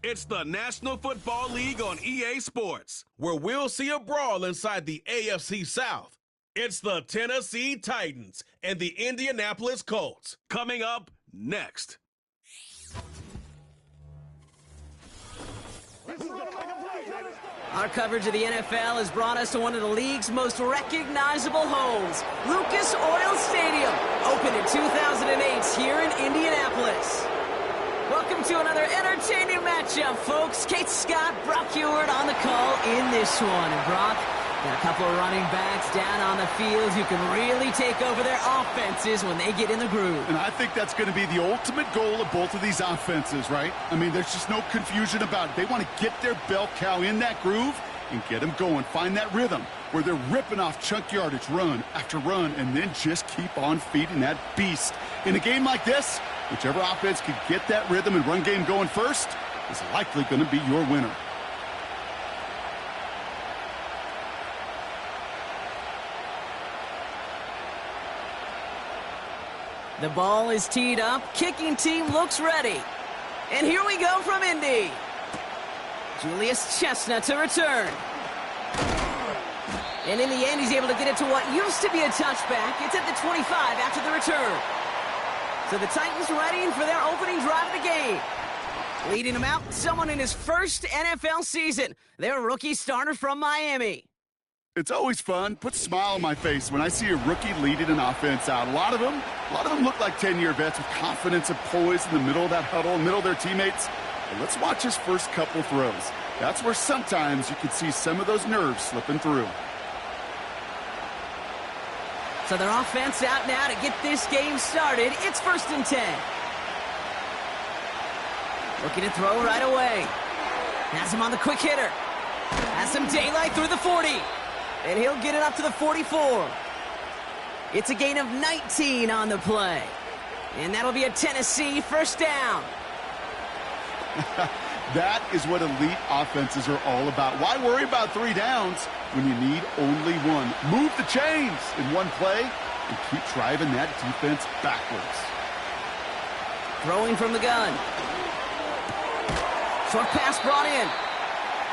It's the National Football League on EA Sports, where we'll see a brawl inside the AFC South. It's the Tennessee Titans and the Indianapolis Colts. Coming up next. Our coverage of the NFL has brought us to one of the league's most recognizable homes, Lucas Oil Stadium, opened in 2008 here in Indianapolis. Welcome to another entertaining matchup, folks. Kate Scott, Brock Heward on the call in this one. And Brock, got a couple of running backs down on the field who can really take over their offenses when they get in the groove. And I think that's going to be the ultimate goal of both of these offenses, right? I mean, there's just no confusion about it. They want to get their bell cow in that groove and get them going. Find that rhythm where they're ripping off chunk yardage, run after run, and then just keep on feeding that beast. In a game like this, whichever offense can get that rhythm and run game going first is likely going to be your winner. The ball is teed up. Kicking team looks ready. And here we go from Indy. Julius Chestnut to return. And in the end, he's able to get it to what used to be a touchback. It's at the 25 after the return. So the Titans ready for their opening drive of the game. Leading them out, someone in his first NFL season. Their rookie starter from Miami. It's always fun. Puts a smile on my face when I see a rookie leading an offense out. A lot of them look like 10-year vets with confidence and poise in the middle of that huddle, in the middle of their teammates. But let's watch his first couple throws. That's where sometimes you can see some of those nerves slipping through. So their offense out now to get this game started. It's 1st and 10. Looking to throw right away. Has him on the quick hitter. Has some daylight through the 40. And he'll get it up to the 44. It's a gain of 19 on the play. And that'll be a Tennessee first down. That is what elite offenses are all about. Why worry about 3 downs when you need only one? Move the chains in one play and keep driving that defense backwards. Throwing from the gun. Short pass brought in.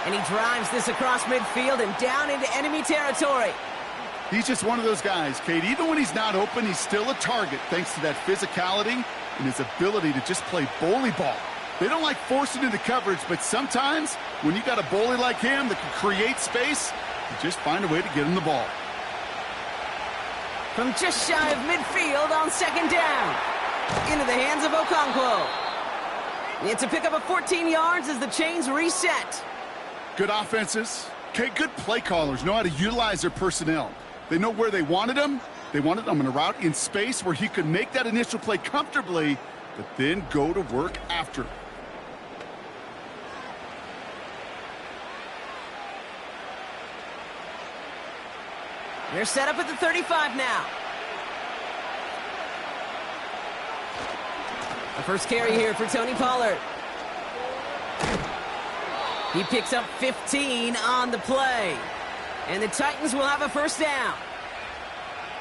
And he drives this across midfield and down into enemy territory. He's just one of those guys, Kate. Even when he's not open, he's still a target thanks to that physicality and his ability to just play bully ball. They don't like forcing into coverage, but sometimes when you got a bully like him that can create space, you just find a way to get him the ball. From just shy of midfield on 2nd down. Into the hands of Okonkwo. It's a pickup of 14 yards as the chains reset. Good offenses. Okay, good play callers know how to utilize their personnel. They know where they wanted them. They wanted them in a route in space where he could make that initial play comfortably, but then go to work after. They're set up at the 35 now. The first carry here for Tony Pollard. He picks up 15 on the play. And the Titans will have a first down.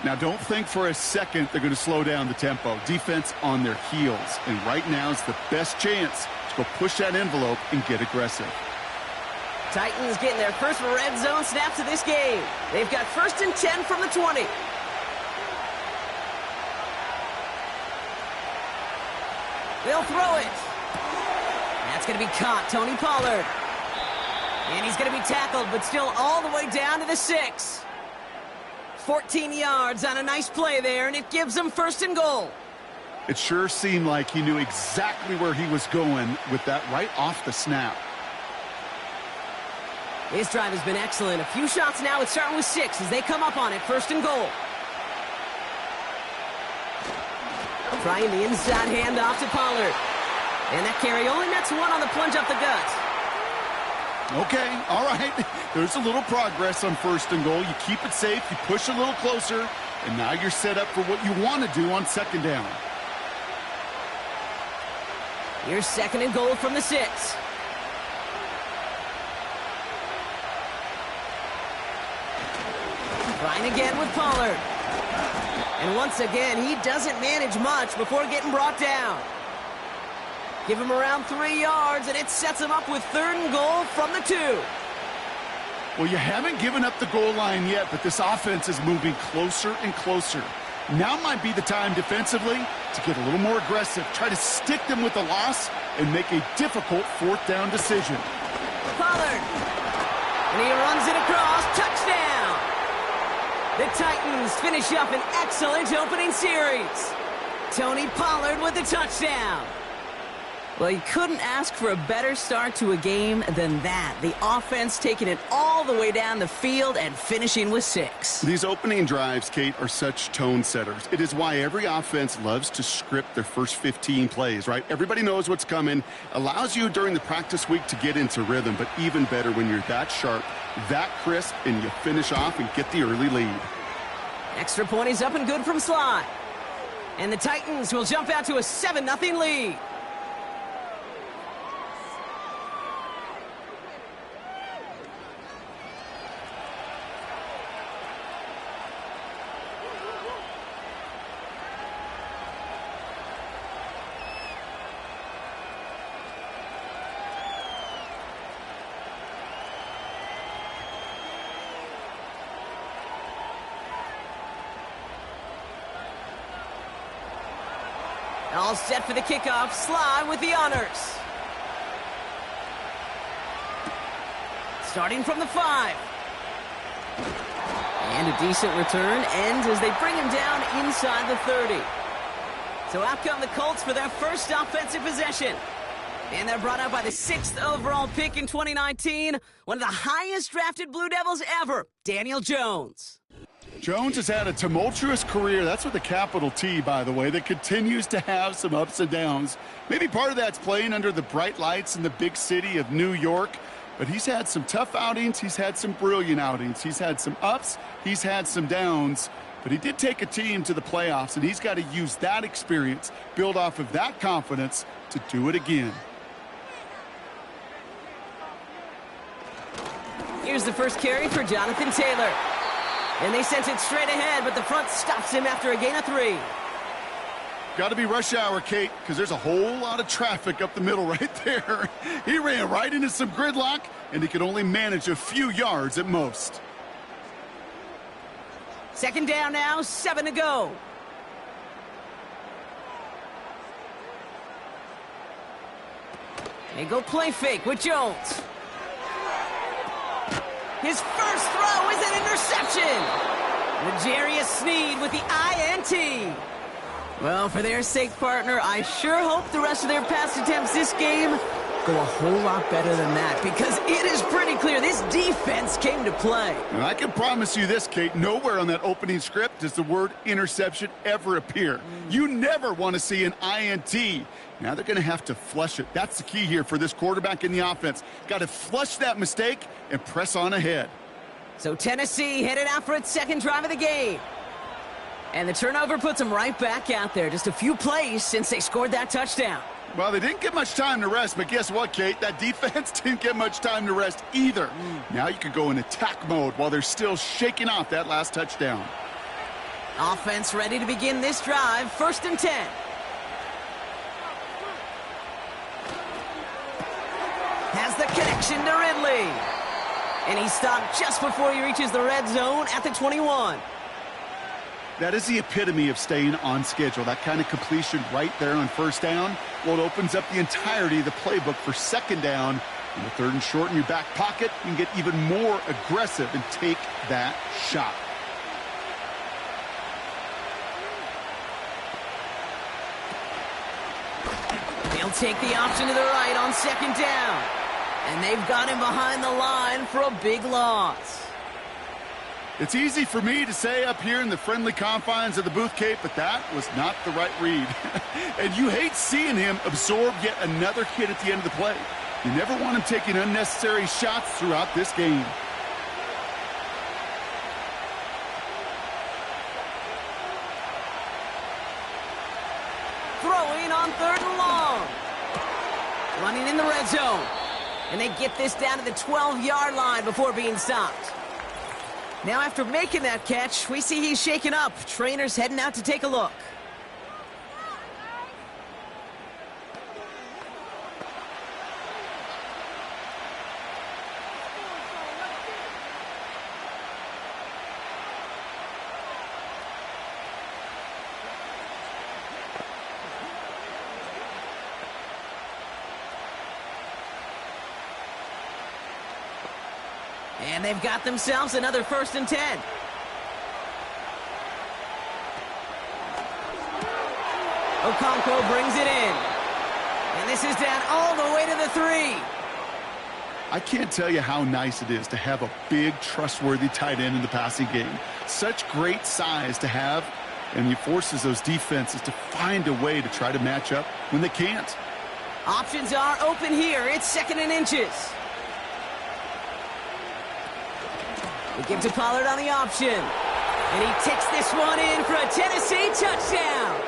Now, don't think for a second they're going to slow down the tempo. Defense on their heels. And right now is the best chance to go push that envelope and get aggressive. Titans getting their first red zone snaps of this game. They've got 1st and 10 from the 20. They'll throw it. That's going to be caught, Tony Pollard. And he's going to be tackled, but still all the way down to the 6. 14 yards on a nice play there, and it gives them 1st and goal. It sure seemed like he knew exactly where he was going with that right off the snap. His drive has been excellent. A few shots now. It's starting with 6 as they come up on it. 1st and goal. Trying the inside handoff to Pollard. And that carry only nets 1 on the plunge up the gut. Okay, all right. There's a little progress on 1st and goal. You keep it safe, you push a little closer, and now you're set up for what you want to do on 2nd down. Here's 2nd and goal from the 6. Trying again with Pollard. And once again, he doesn't manage much before getting brought down. Give him around 3 yards, and it sets him up with 3rd and goal from the 2. Well, you haven't given up the goal line yet, but this offense is moving closer and closer. Now might be the time defensively to get a little more aggressive, try to stick them with the loss, and make a difficult 4th down decision. Pollard, and he runs it across, touchdown! The Titans finish up an excellent opening series. Tony Pollard with the touchdown. Well, you couldn't ask for a better start to a game than that. The offense taking it all the way down the field and finishing with 6. These opening drives, Kate, are such tone setters. It is why every offense loves to script their first 15 plays, right? Everybody knows what's coming. Allows you during the practice week to get into rhythm, but even better when you're that sharp, that crisp, and you finish off and get the early lead. Extra point is up and good from Sly. And the Titans will jump out to a 7-0 lead. All set for the kickoff. Sly with the honors. Starting from the 5. And a decent return ends as they bring him down inside the 30. So out come the Colts for their first offensive possession. And they're brought out by the 6th overall pick in 2019. One of the highest drafted Blue Devils ever, Daniel Jones. Jones has had a tumultuous career. That's with a capital T, by the way, that continues to have some ups and downs. Maybe part of that's playing under the bright lights in the big city of New York. But he's had some tough outings. He's had some brilliant outings. He's had some ups. He's had some downs. But he did take a team to the playoffs, and he's got to use that experience, build off of that confidence to do it again. Here's the first carry for Jonathan Taylor. And they sent it straight ahead, but the front stops him after a gain of 3. Got to be rush hour, Kate, because there's a whole lot of traffic up the middle right there. He ran right into some gridlock, and he could only manage a few yards at most. 2nd down now, 7 to go. They go play fake with Jones. His first throw is an interception. L'Jarius Sneed with the INT. Well, for their sake, partner, I sure hope the rest of their pass attempts this game go a whole lot better than that, because it is pretty clear this defense came to play. And I can promise you this, Kate, nowhere on that opening script does the word interception ever appear. You never want to see an INT. Now they're going to have to flush it. That's the key here for this quarterback in the offense. Got to flush that mistake and press on ahead. So Tennessee headed out for its 2nd drive of the game. And the turnover puts them right back out there. Just a few plays since they scored that touchdown. Well, they didn't get much time to rest, but guess what, Kate? That defense didn't get much time to rest either. Now you could go in attack mode while they're still shaking off that last touchdown. Offense ready to begin this drive. 1st and 10. Has the connection to Ridley. And he stopped just before he reaches the red zone at the 21. That is the epitome of staying on schedule. That kind of completion right there on 1st down. Well, it opens up the entirety of the playbook for 2nd down. In the 3rd and short in your back pocket, you can get even more aggressive and take that shot. They'll take the option to the right on 2nd down. And they've got him behind the line for a big loss. It's easy for me to say up here in the friendly confines of the booth, Kate, but that was not the right read. And you hate seeing him absorb yet another hit at the end of the play. You never want him taking unnecessary shots throughout this game. Throwing on 3rd and long. Running in the red zone. And they get this down to the 12-yard line before being stopped. Now, after making that catch, we see he's shaken up. Trainers heading out to take a look. And they've got themselves another 1st and 10. Okonkwo brings it in. And this is down all the way to the 3. I can't tell you how nice it is to have a big, trustworthy tight end in the passing game. Such great size to have, and he forces those defenses to find a way to try to match up when they can't. Options are open here. It's 2nd and inches. They give to Pollard on the option. And he takes this one in for a Tennessee touchdown.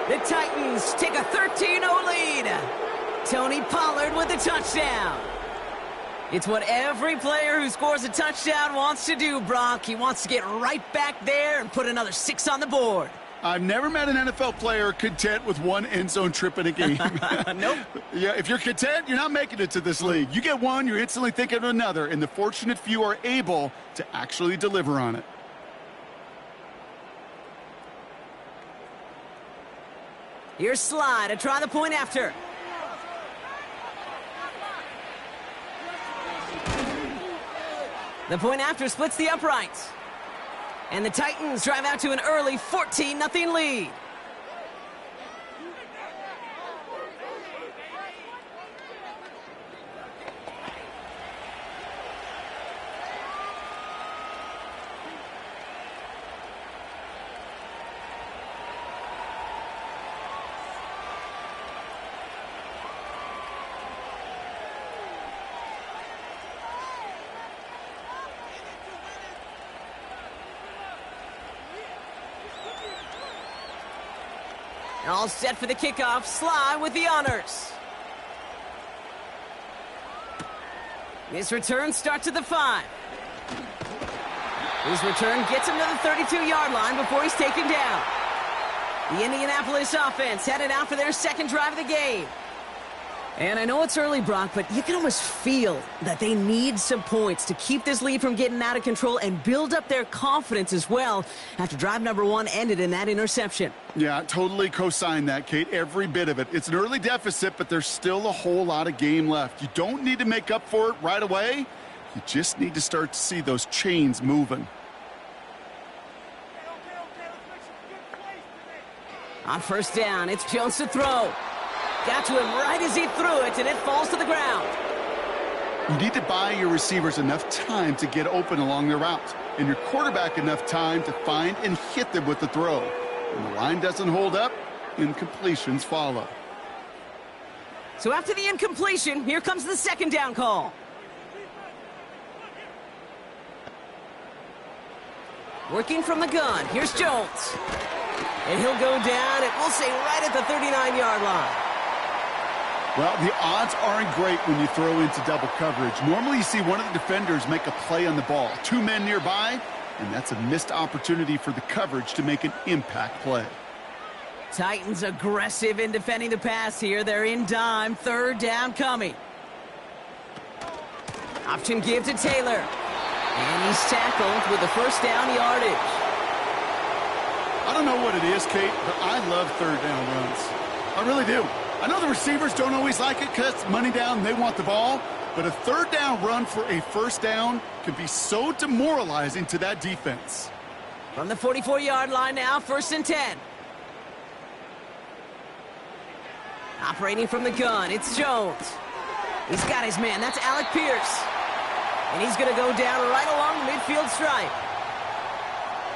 The Titans take a 13-0 lead. Tony Pollard with the touchdown. It's what every player who scores a touchdown wants to do, Brock. He wants to get right back there and put another 6 on the board. I've never met an NFL player content with one end zone trip in a game. Nope. Yeah, if you're content, you're not making it to this league. You get one, you're instantly thinking of another, and the fortunate few are able to actually deliver on it. Here's Sly to try the point after. The point after splits the uprights. And the Titans drive out to an early 14-0 lead. All set for the kickoff. Sly with the honors. His return starts at the 5. His return gets him to the 32-yard line before he's taken down. The Indianapolis offense headed out for their 2nd drive of the game. And I know it's early, Brock, but you can almost feel that they need some points to keep this lead from getting out of control and build up their confidence as well after drive number 1 ended in that interception. Yeah, totally co-sign that, Kate. Every bit of it. It's an early deficit, but there's still a whole lot of game left. You don't need to make up for it right away. You just need to start to see those chains moving. On 1st down, it's Jones to throw. Got to him right as he threw it, and it falls to the ground. You need to buy your receivers enough time to get open along their route, and your quarterback enough time to find and hit them with the throw. When the line doesn't hold up, incompletions follow. So after the incompletion, here comes the 2nd down call. Working from the gun, here's Jones. And he'll go down, and we'll say right at the 39-yard line. Well, the odds aren't great when you throw into double coverage. Normally you see one of the defenders make a play on the ball. 2 men nearby, and that's a missed opportunity for the coverage to make an impact play. Titans aggressive in defending the pass here. They're in dime, 3rd down coming. Option give to Taylor. And he's tackled with the 1st down yardage. I don't know what it is, Kate, but I love 3rd down runs. I really do. I know the receivers don't always like it because it's money down, they want the ball, but a 3rd down run for a 1st down can be so demoralizing to that defense. From the 44-yard line now, 1st and 10. Operating from the gun, it's Jones. He's got his man, that's Alec Pierce. And he's going to go down right along the midfield stripe.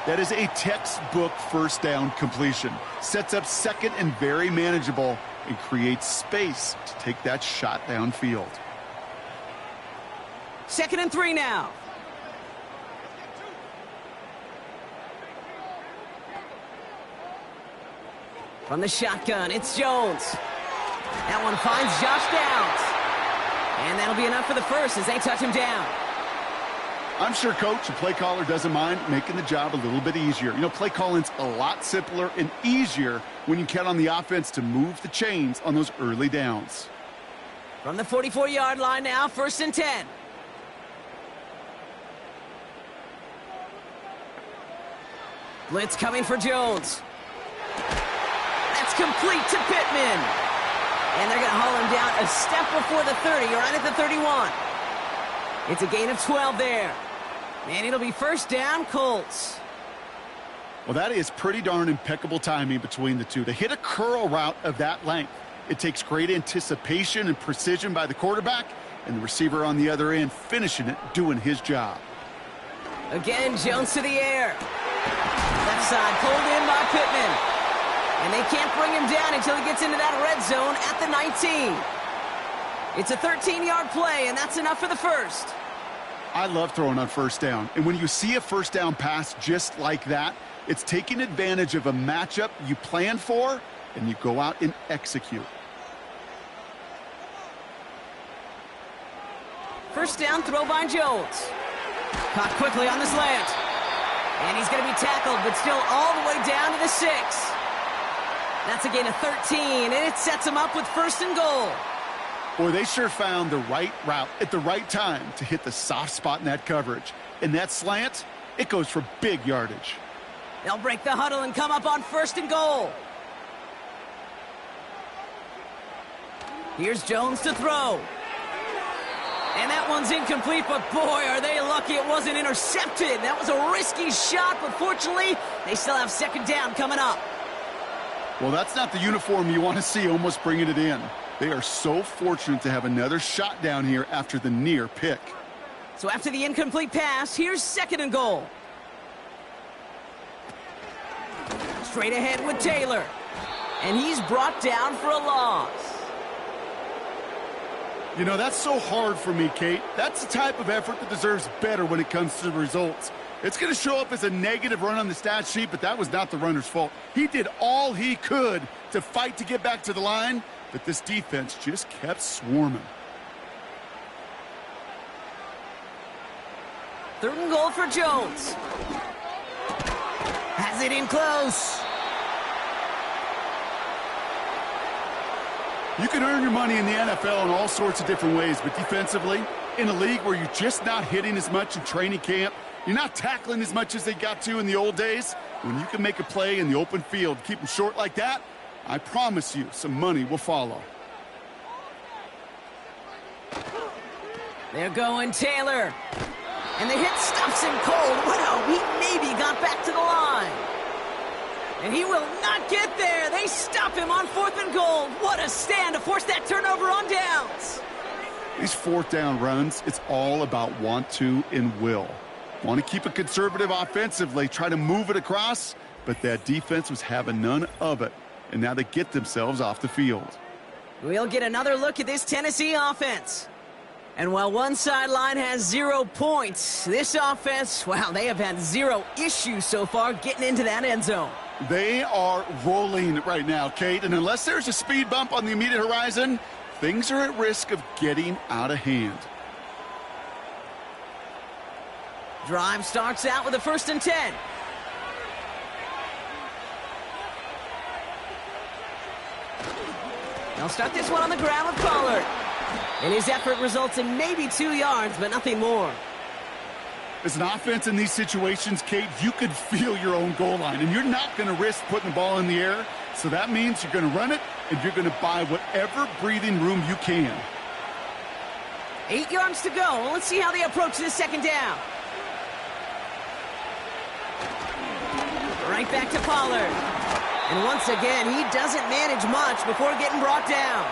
That is a textbook 1st down completion. Sets up 2nd and very manageable and creates space to take that shot downfield. 2nd and 3 now. From the shotgun, it's Jones. That one finds Josh Downs. And that'll be enough for the 1st as they touch him down. I'm sure coach and play caller doesn't mind making the job a little bit easier. You know, play calling's a lot simpler and easier when you count on the offense to move the chains on those early downs. From the 44-yard line now, 1st and 10. Blitz coming for Jones. That's complete to Pittman. And they're going to haul him down a step before the 30, right at the 31. It's a gain of 12 there. And it'll be first down, Colts. Well, that is pretty darn impeccable timing between the two. To hit a curl route of that length, it takes great anticipation and precision by the quarterback, and the receiver on the other end finishing it, doing his job. Again, Jones to the air. Left side pulled in by Pittman. And they can't bring him down until he gets into that red zone at the 19. It's a 13-yard play, and that's enough for the first. I love throwing on first down. And when you see a first down pass just like that, it's taking advantage of a matchup you plan for, and you go out and execute. First down throw by Jones. Caught quickly on the slant. And he's going to be tackled, but still all the way down to the 6. That's a gain of 13, and it sets him up with first and goal. Boy, they sure found the right route at the right time to hit the soft spot in that coverage. And that slant, it goes for big yardage. They'll break the huddle and come up on first and goal. Here's Jones to throw. And that one's incomplete, but boy, are they lucky it wasn't intercepted. That was a risky shot, but fortunately, they still have second down coming up. Well, that's not the uniform you want to see almost bringing it in. They are so fortunate to have another shot down here after the near pick. So after the incomplete pass, here's second and goal. Straight ahead with Taylor. And he's brought down for a loss. You know, that's so hard for me, Kate. That's the type of effort that deserves better when it comes to the results. It's going to show up as a negative run on the stat sheet, but that was not the runner's fault. He did all he could to fight to get back to the line, but this defense just kept swarming. Third and goal for Jones. Has it in close. You can earn your money in the NFL in all sorts of different ways, but defensively, in a league where you're just not hitting as much in training camp, you're not tackling as much as they got to in the old days, when you can make a play in the open field, keep them short like that, I promise you some money will follow. They're going Taylor. And the hit stops him cold. Wow, he maybe got back to the line. And he will not get there. They stop him on fourth and goal. What a stand to force that turnover on downs. These fourth down runs, it's all about want to and will. Want to keep it conservative offensively, try to move it across, but that defense was having none of it. And now they get themselves off the field. We'll get another look at this Tennessee offense. And while one sideline has 0 points, this offense, well, they have had 0 issues so far getting into that end zone. They are rolling right now, Kate, and unless there's a speed bump on the immediate horizon, things are at risk of getting out of hand. Drive starts out with a 1st and 10. They'll start this one on the ground with Pollard. And his effort results in maybe 2 yards, but nothing more. As an offense in these situations, Kate, you could feel your own goal line, and you're not going to risk putting the ball in the air. So that means you're going to run it, and you're going to buy whatever breathing room you can. 8 yards to go. Let's see how they approach this second down. Right back to Pollard. And once again, he doesn't manage much before getting brought down.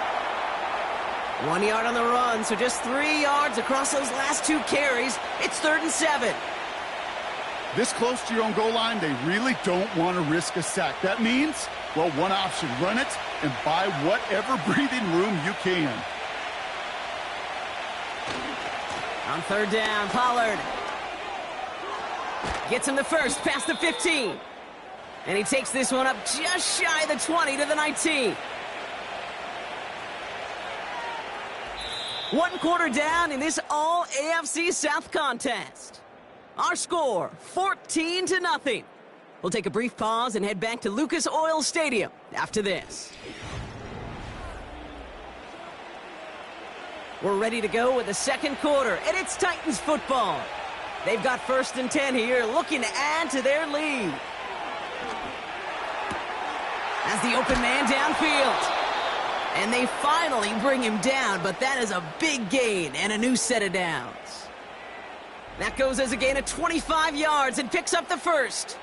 1 yard on the run, so just 3 yards across those last 2 carries. It's 3rd and 7. This close to your own goal line, they really don't want to risk a sack. That means, well, one option, run it and buy whatever breathing room you can. On 3rd down, Pollard gets him the first, past the 15. And he takes this one up just shy of the 20 to the 19. 1 quarter down in this all-AFC South contest. Our score, 14-0. We'll take a brief pause and head back to Lucas Oil Stadium after this. We're ready to go with the second quarter, and it's Titans football. They've got 1st and 10 here, looking to add to their lead. As the open man downfield. And they finally bring him down, but that is a big gain and a new set of downs. That goes as a gain of 25 yards and picks up the first.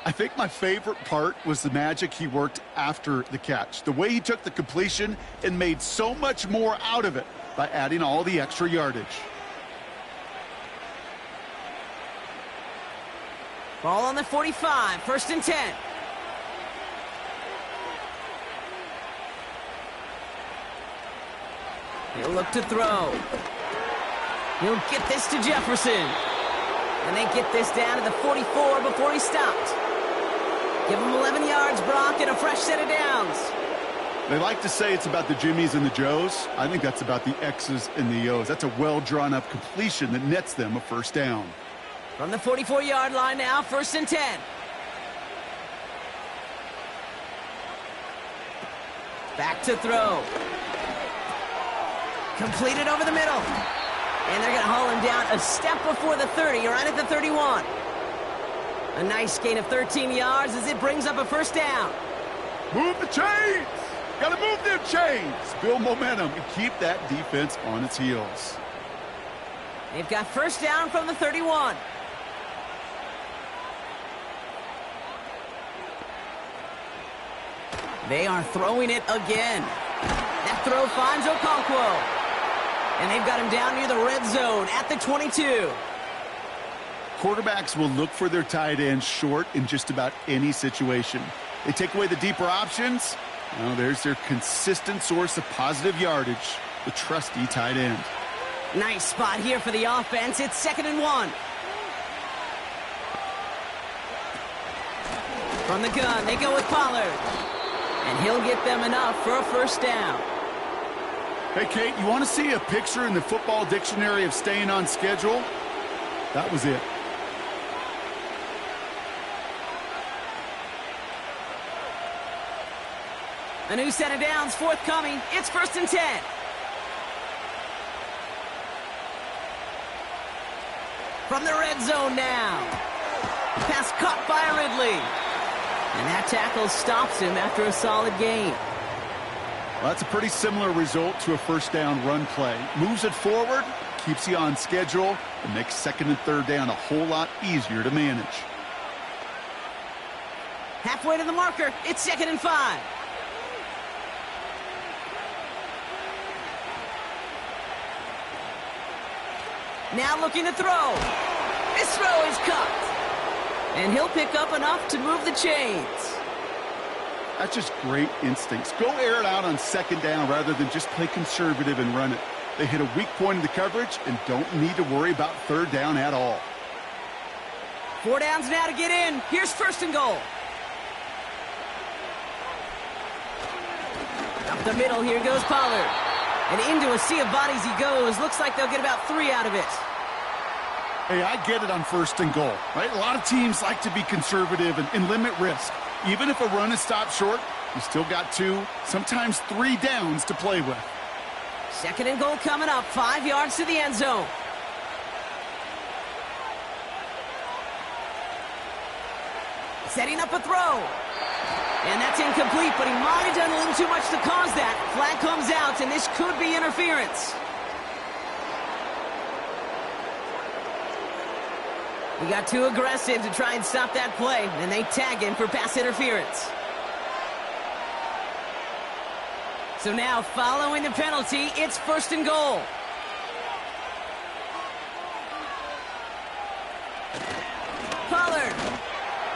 I think my favorite part was the magic he worked after the catch. The way he took the completion and made so much more out of it by adding all the extra yardage. Ball on the 45, 1st and 10. He'll look to throw. He'll get this to Jefferson. And they get this down to the 44 before he stopped. Give him 11 yards, Brock, and a fresh set of downs. They like to say it's about the Jimmies and the Joes. I think that's about the X's and the O's. That's a well-drawn-up completion that nets them a first down. From the 44-yard line now, 1st and 10. Back to throw. Completed over the middle. And they're going to haul him down a step before the 30, right at the 31. A nice gain of 13 yards as it brings up a first down. Move the chains! Got to move them chains! Build momentum and keep that defense on its heels. They've got first down from the 31. They are throwing it again. That throw finds Okonkwo. And they've got him down near the red zone at the 22. Quarterbacks will look for their tight ends short in just about any situation. They take away the deeper options. Well, there's their consistent source of positive yardage, the trusty tight end. Nice spot here for the offense. It's 2nd and 1. From the gun, they go with Pollard. And he'll get them enough for a first down. Hey, Kate, you want to see a picture in the football dictionary of staying on schedule? That was it. A new set of downs forthcoming. It's 1st and 10. From the red zone now. Pass caught by Ridley. And that tackle stops him after a solid gain. Well, that's a pretty similar result to a first down run play. Moves it forward, keeps you on schedule, and makes 2nd and 3rd down a whole lot easier to manage. Halfway to the marker, it's 2nd and 5. Now looking to throw. This throw is cut. And he'll pick up enough to move the chains. That's just great instincts. Go air it out on 2nd down rather than just play conservative and run it. They hit a weak point in the coverage and don't need to worry about 3rd down at all. 4 downs now to get in. Here's 1st and goal. Up the middle, here goes Pollard. And into a sea of bodies he goes. Looks like they'll get about 3 out of it. Hey, I get it on 1st and goal, right? A lot of teams like to be conservative and limit risk. Even if a run is stopped short, you still got 2, sometimes 3 downs to play with. 2nd and goal coming up, 5 yards to the end zone. Setting up a throw. And that's incomplete, but he might have done a little too much to cause that. Flag comes out, and this could be interference. He got too aggressive to try and stop that play, and they tag him for pass interference. So now, following the penalty, it's 1st and goal. Pollard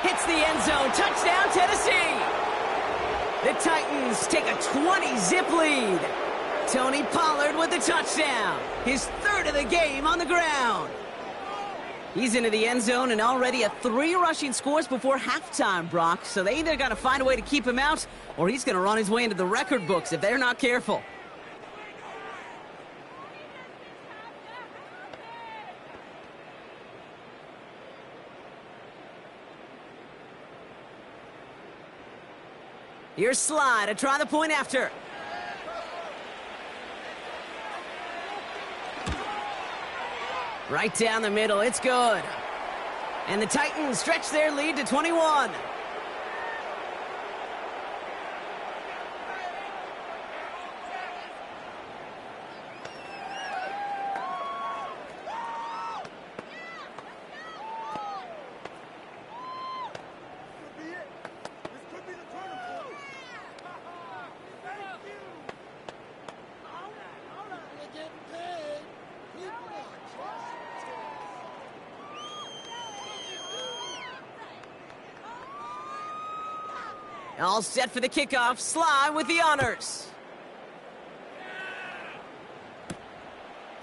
hits the end zone. Touchdown, Tennessee. The Titans take a 20-zip lead. Tony Pollard with the touchdown. His 3rd of the game on the ground. He's into the end zone and already at 3 rushing scores before halftime, Brock. So they either got to find a way to keep him out, or he's going to run his way into the record books if they're not careful. Here's Slide to try the point after. Right down the middle, it's good. And the Titans stretch their lead to 21. All set for the kickoff. Sly with the honors.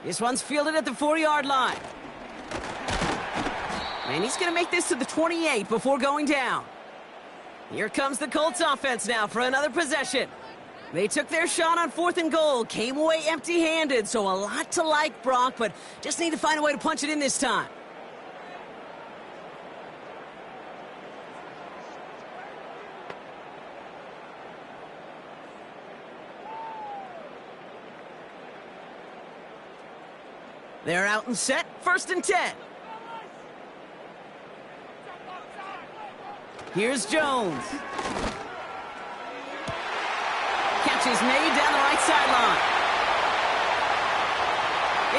This one's fielded at the 4-yard line. And he's going to make this to the 28 before going down. Here comes the Colts offense now for another possession. They took their shot on 4th and goal, came away empty-handed, so a lot to like, Brock, but just need to find a way to punch it in this time. They're out and set, 1st and 10. Here's Jones. Catch is made down the right sideline.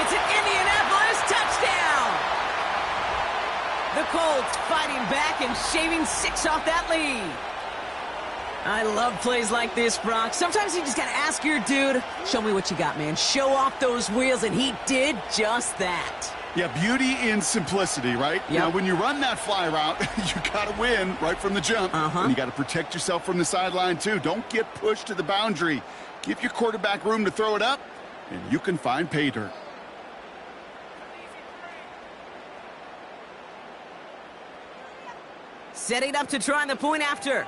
It's an Indianapolis touchdown! The Colts fighting back and shaving 6 off that lead. I love plays like this, Brock. Sometimes you just gotta ask your dude, show me what you got, man. Show off those wheels, and he did just that. Yeah, beauty in simplicity, right? Yep. Now, when you run that fly route, you got to win right from the jump. And you got to protect yourself from the sideline, too. Don't get pushed to the boundary. Give your quarterback room to throw it up, and you can find pay dirt. Setting up to try the point after.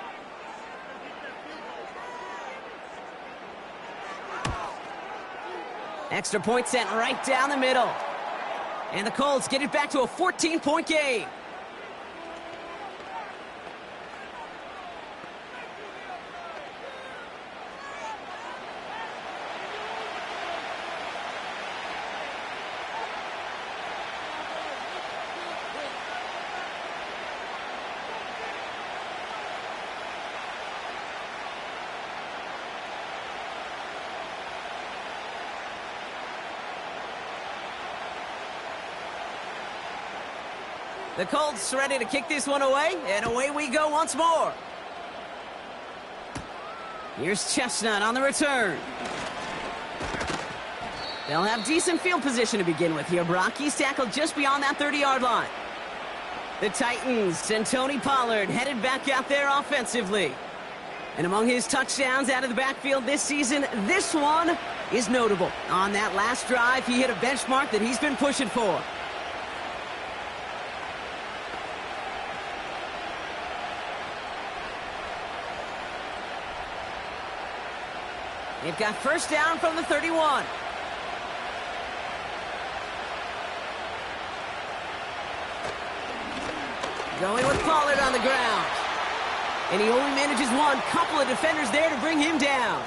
Extra point sent right down the middle. And the Colts get it back to a 14-point game. The Colts ready to kick this one away, and away we go once more. Here's Chestnut on the return. They'll have decent field position to begin with here, Brock. He's tackled just beyond that 30-yard line. The Titans and Tony Pollard headed back out there offensively. And among his touchdowns out of the backfield this season, this one is notable. On that last drive, he hit a benchmark that he's been pushing for. They've got first down from the 31. Going with Pollard on the ground. And he only manages one. Couple of defenders there to bring him down.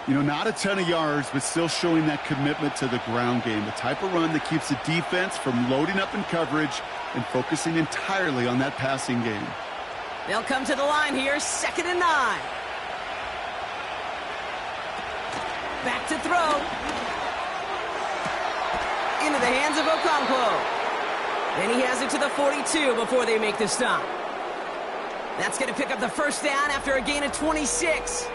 You know, not a ton of yards, but still showing that commitment to the ground game. The type of run that keeps the defense from loading up in coverage and focusing entirely on that passing game. They'll come to the line here, 2nd and 9. Back to throw. Into the hands of Okonkwo. Then he has it to the 42 before they make the stop. That's going to pick up the first down after a gain of 26.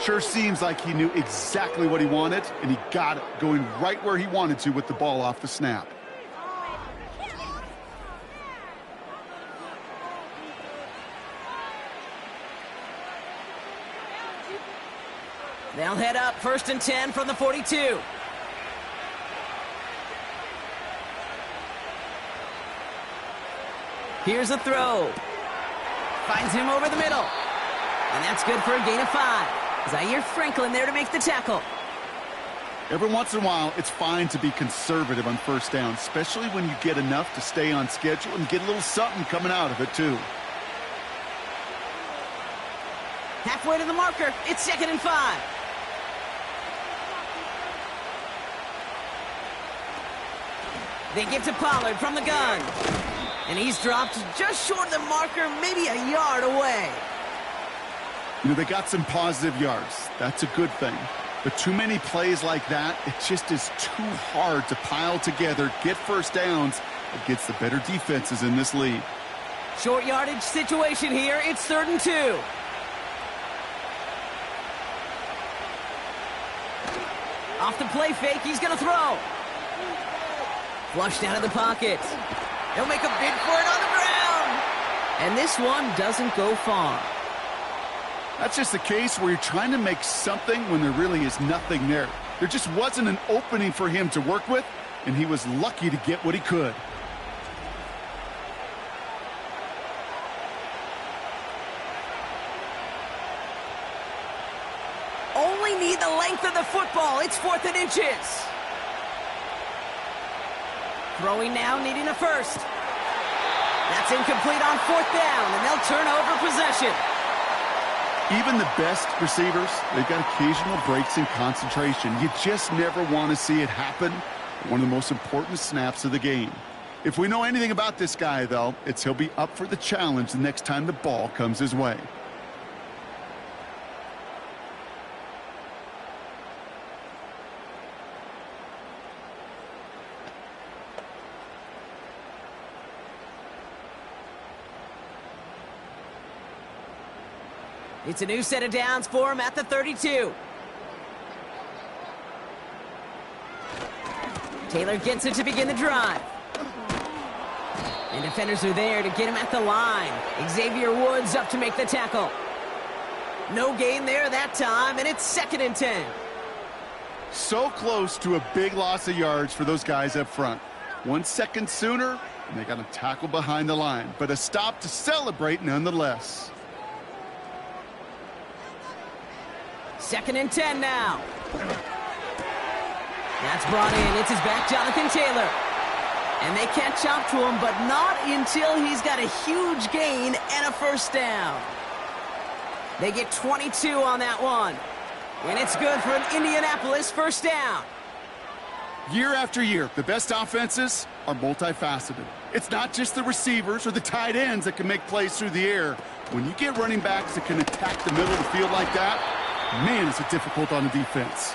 Sure seems like he knew exactly what he wanted, and he got it going right where he wanted to with the ball off the snap. They'll head up 1st and 10 from the 42. Here's a throw. Finds him over the middle. And that's good for a gain of 5. Zaire Franklin there to make the tackle. Every once in a while, it's fine to be conservative on first down, especially when you get enough to stay on schedule and get a little something coming out of it, too. Halfway to the marker. It's 2nd and 5. They give to Pollard from the gun. And he's dropped just short of the marker, maybe a yard away. You know, they got some positive yards. That's a good thing. But too many plays like that, it just is too hard to pile together, get first downs against the better defenses in this league. Short yardage situation here. It's 3rd and 2. Off the play fake, he's going to throw. Flushed out of the pocket. He'll make a bid for it on the ground. And this one doesn't go far. That's just a case where you're trying to make something when there really is nothing there. There just wasn't an opening for him to work with, and he was lucky to get what he could. Only need the length of the football. It's 4th and inches. Throwing now, needing a first. That's incomplete on 4th down, and they'll turn over possession. Even the best receivers, they've got occasional breaks in concentration. You just never want to see it happen. One of the most important snaps of the game. If we know anything about this guy, though, it's he'll be up for the challenge the next time the ball comes his way. It's a new set of downs for him at the 32. Taylor gets it to begin the drive. And defenders are there to get him at the line. Xavier Woods up to make the tackle. No gain there that time, and it's 2nd and 10. So close to a big loss of yards for those guys up front. 1 second sooner, and they got him tackled behind the line. But a stop to celebrate nonetheless. 2nd and 10 now. That's brought in. It's his back, Jonathan Taylor. And they catch up to him, but not until he's got a huge gain and a first down. They get 22 on that one. And it's good for an Indianapolis first down. Year after year, the best offenses are multifaceted. It's not just the receivers or the tight ends that can make plays through the air. When you get running backs that can attack the middle of the field like that, man, is it difficult on the defense.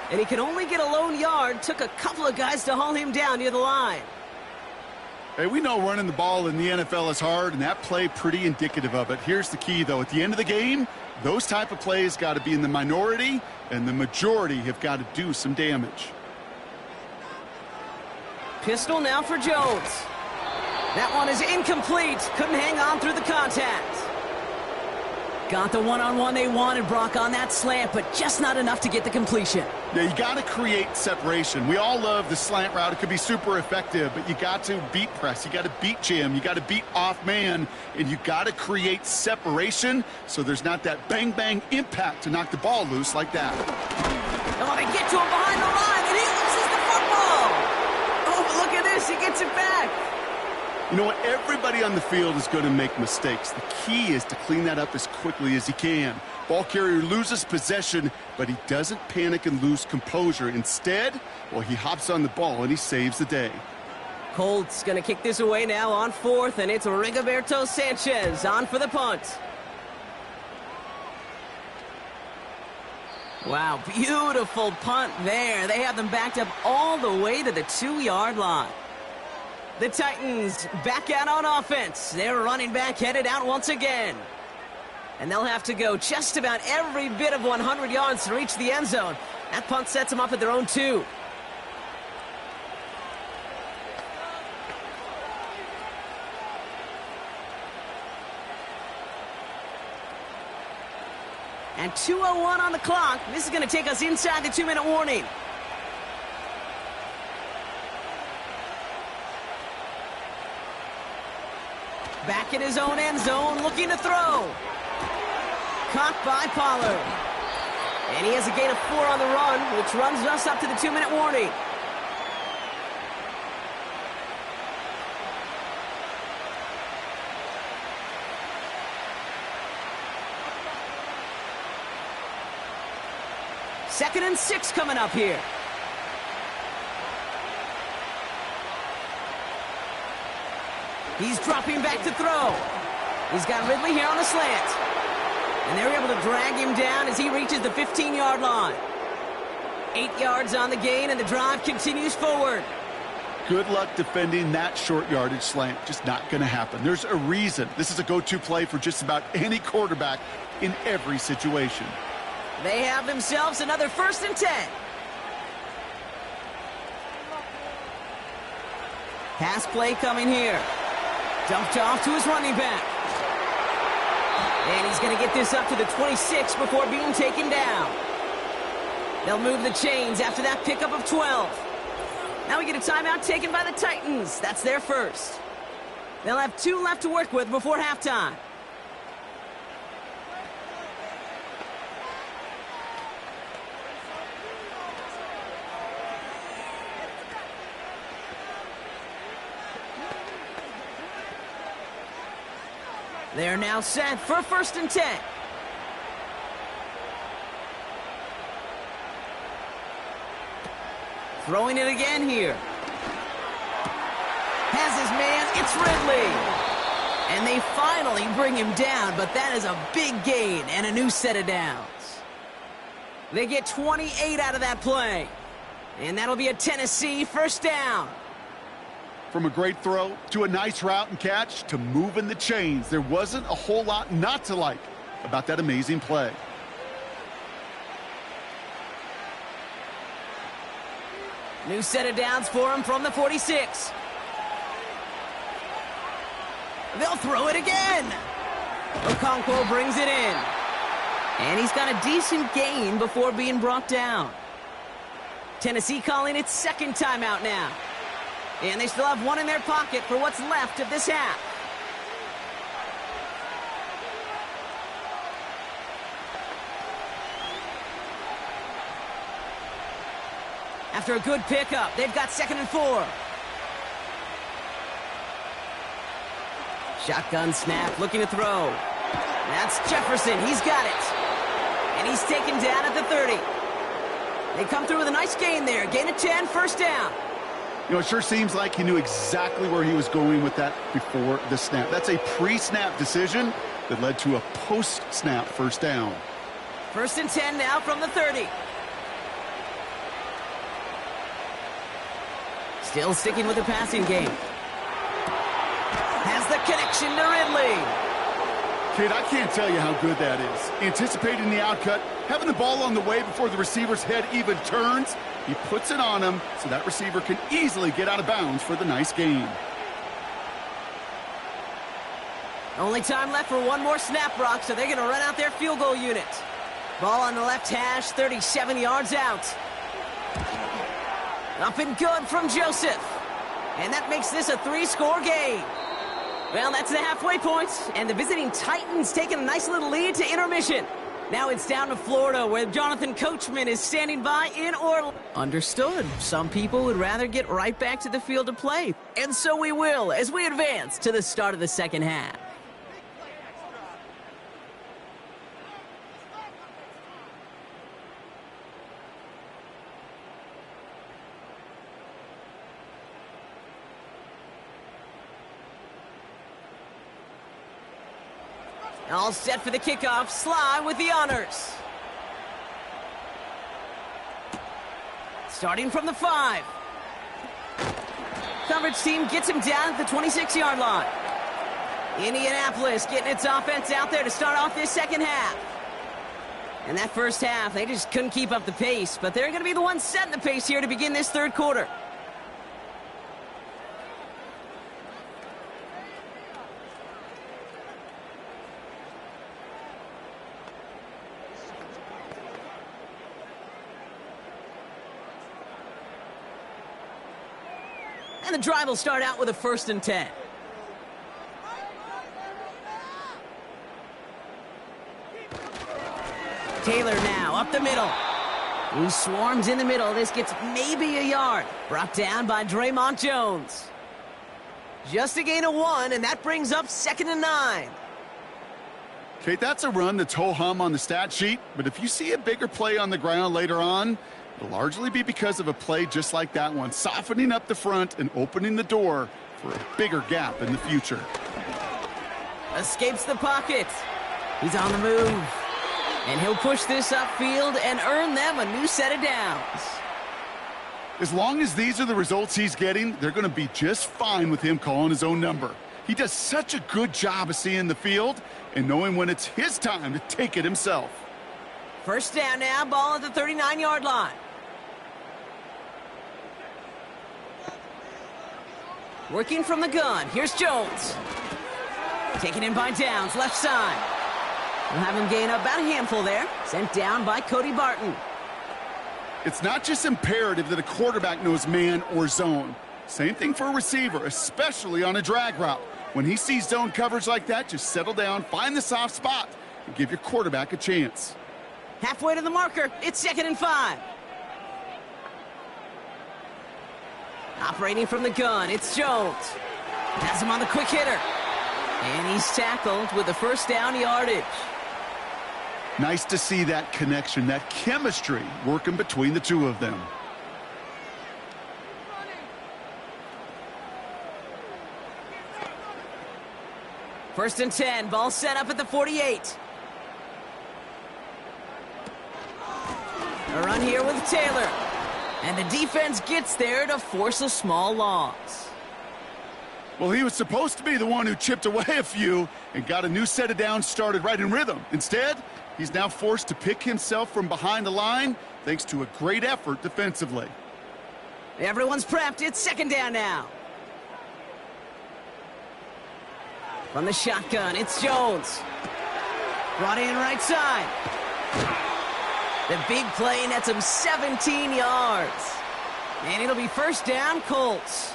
And he can only get a lone yard. Took a couple of guys to haul him down near the line. Hey, we know running the ball in the NFL is hard, and that play pretty indicative of it. Here's the key, though. At the end of the game, those type of plays got to be in the minority, and the majority have got to do some damage. Pistol now for Jones. That one is incomplete. Couldn't hang on through the contact. Got the one-on-one they wanted, Brock, on that slant, but just not enough to get the completion. Yeah, you got to create separation. We all love the slant route. It could be super effective, but you got to beat press. You got to beat jam. You got to beat off man, and you got to create separation so there's not that bang-bang impact to knock the ball loose like that. Oh, they get to him behind the line, and he loses the football. Oh, but look at this. He gets it back. You know what? Everybody on the field is going to make mistakes. The key is to clean that up as quickly as he can. Ball carrier loses possession, but he doesn't panic and lose composure. Instead, well, he hops on the ball and he saves the day. Colts going to kick this away now on 4th, and it's Rigoberto Sanchez on for the punt. Wow, beautiful punt there. They have them backed up all the way to the 2-yard line. The Titans back out on offense. Their running back headed out once again. And they'll have to go just about every bit of 100 yards to reach the end zone. That punt sets them up at their own 2. And 2:01 on the clock. This is going to take us inside the 2-minute warning. Back in his own end zone, looking to throw. Caught by Pollard. And he has a gain of 4 on the run, which runs us up to the 2-minute warning. Second and 6 coming up here. He's dropping back to throw. He's got Ridley here on the slant. And they're able to drag him down as he reaches the 15-yard line. 8 yards on the gain, and the drive continues forward. Good luck defending that short yardage slant. Just not going to happen. There's a reason. This is a go-to play for just about any quarterback in every situation. They have themselves another 1st and 10. Pass play coming here. Dumped off to his running back. And he's going to get this up to the 26 before being taken down. They'll move the chains after that pickup of 12. Now we get a timeout taken by the Titans. That's their first. They'll have 2 left to work with before halftime. They're now set for 1st and 10. Throwing it again here. Has his man, it's Ridley. And they finally bring him down, but that is a big gain and a new set of downs. They get 28 out of that play. And that'll be a Tennessee 1st down. From a great throw to a nice route and catch to moving the chains, there wasn't a whole lot not to like about that amazing play. New set of downs for him from the 46. They'll throw it again. Okonkwo brings it in. And he's got a decent gain before being brought down. Tennessee calling its 2nd timeout now. And they still have 1 in their pocket for what's left of this half. After a good pickup, they've got 2nd and 4. Shotgun snap, looking to throw. That's Jefferson, he's got it. And he's taken down at the 30. They come through with a nice gain there. Gain of 10, 1st down. You know, it sure seems like he knew exactly where he was going with that before the snap. That's a pre-snap decision that led to a post-snap 1st down. 1st and 10 now from the 30. Still sticking with the passing game. Has the connection to Ridley. Kid, I can't tell you how good that is. Anticipating the outcut, having the ball on the way before the receiver's head even turns. He puts it on him so that receiver can easily get out of bounds for the nice gain. Only time left for 1 more snap, Brock, so they're going to run out their field goal unit. Ball on the left hash, 37 yards out. Up and good from Joseph. And that makes this a 3-score game. Well, that's the halfway point, and the visiting Titans taking a nice little lead to intermission. Now it's down to Florida, where Jonathan Coachman is standing by in Orlando. Understood. Some people would rather get right back to the field to play. And so we will, as we advance to the start of the 2nd half. All set for the kickoff. Sly with the honors. Starting from the 5. Coverage team gets him down at the 26-yard line. Indianapolis getting its offense out there to start off this 2nd half. And that 1st half, they just couldn't keep up the pace, but they're going to be the ones setting the pace here to begin this 3rd quarter. And the drive will start out with a 1st and 10. Taylor now up the middle. He swarms in the middle. This gets maybe a yard. Brought down by Draymond Jones. Just a gain of 1, and that brings up 2nd and 9. Kate, that's a run that's ho-hum on the stat sheet, but if you see a bigger play on the ground later on, it'll largely be because of a play just like that one, softening up the front and opening the door for a bigger gap in the future. Escapes the pocket. He's on the move. And he'll push this upfield and earn them a new set of downs. As long as these are the results he's getting, they're going to be just fine with him calling his own number. He does such a good job of seeing the field and knowing when it's his time to take it himself. 1st down now, ball at the 39-yard line. Working from the gun, here's Jones. Taken in by Downs, left side. We'll have him gain about a handful there. Sent down by Cody Barton. It's not just imperative that a quarterback knows man or zone. Same thing for a receiver, especially on a drag route. When he sees zone coverage like that, just settle down, find the soft spot, and give your quarterback a chance. Halfway to the marker. It's 2nd and 5. Operating from the gun, it's Jones. Has him on the quick hitter. And he's tackled with the first down yardage. Nice to see that connection, that chemistry working between the two of them. First and 10, ball set up at the 48. A run here with Taylor. And the defense gets there to force a small loss. Well, he was supposed to be the one who chipped away a few and got a new set of downs started right in rhythm. Instead, he's now forced to pick himself from behind the line thanks to a great effort defensively. Everyone's prepped. It's 2nd down now. From the shotgun, it's Jones. Brought in right side. The big play nets him 17 yards. And it'll be first down, Colts.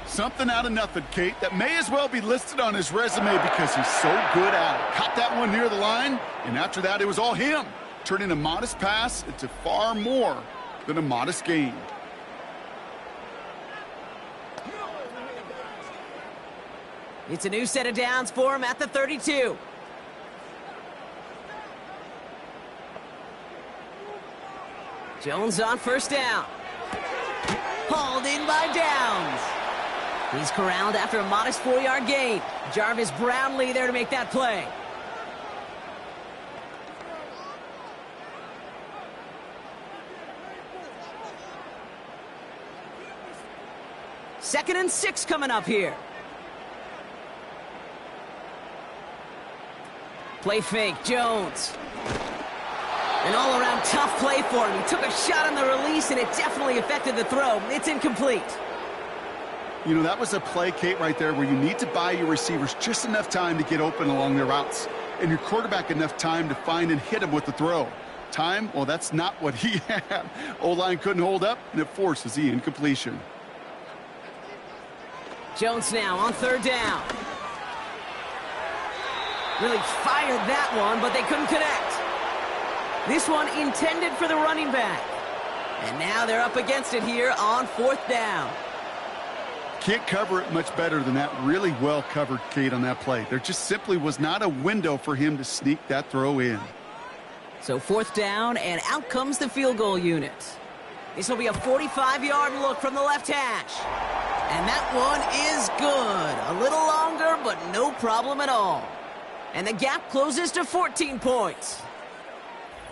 Something out of nothing, Kate, that may as well be listed on his resume because he's so good at it. Caught that one near the line, and after that, it was all him, turning a modest pass into far more than a modest gain. It's a new set of downs for him at the 32. Jones on first down. Hauled in by Downs. He's corralled after a modest 4-yard gain. Jarvis Brownlee there to make that play. Second and 6 coming up here. Play fake, Jones. An all-around tough play for him. He took a shot on the release, and it definitely affected the throw. It's incomplete. You know, that was a play, Kate, right there where you need to buy your receivers just enough time to get open along their routes, and your quarterback enough time to find and hit him with the throw. Time, well, that's not what he had. O-line couldn't hold up, and it forces the incompletion. Jones now on third down. Really fired that one, but they couldn't connect. This one intended for the running back. And now they're up against it here on 4th down. Can't cover it much better than that. Really well covered, Kate, on that play. There just simply was not a window for him to sneak that throw in. So 4th down, and out comes the field goal unit. This will be a 45-yard look from the left hash. And that one is good. A little longer, but no problem at all. And the gap closes to 14 points.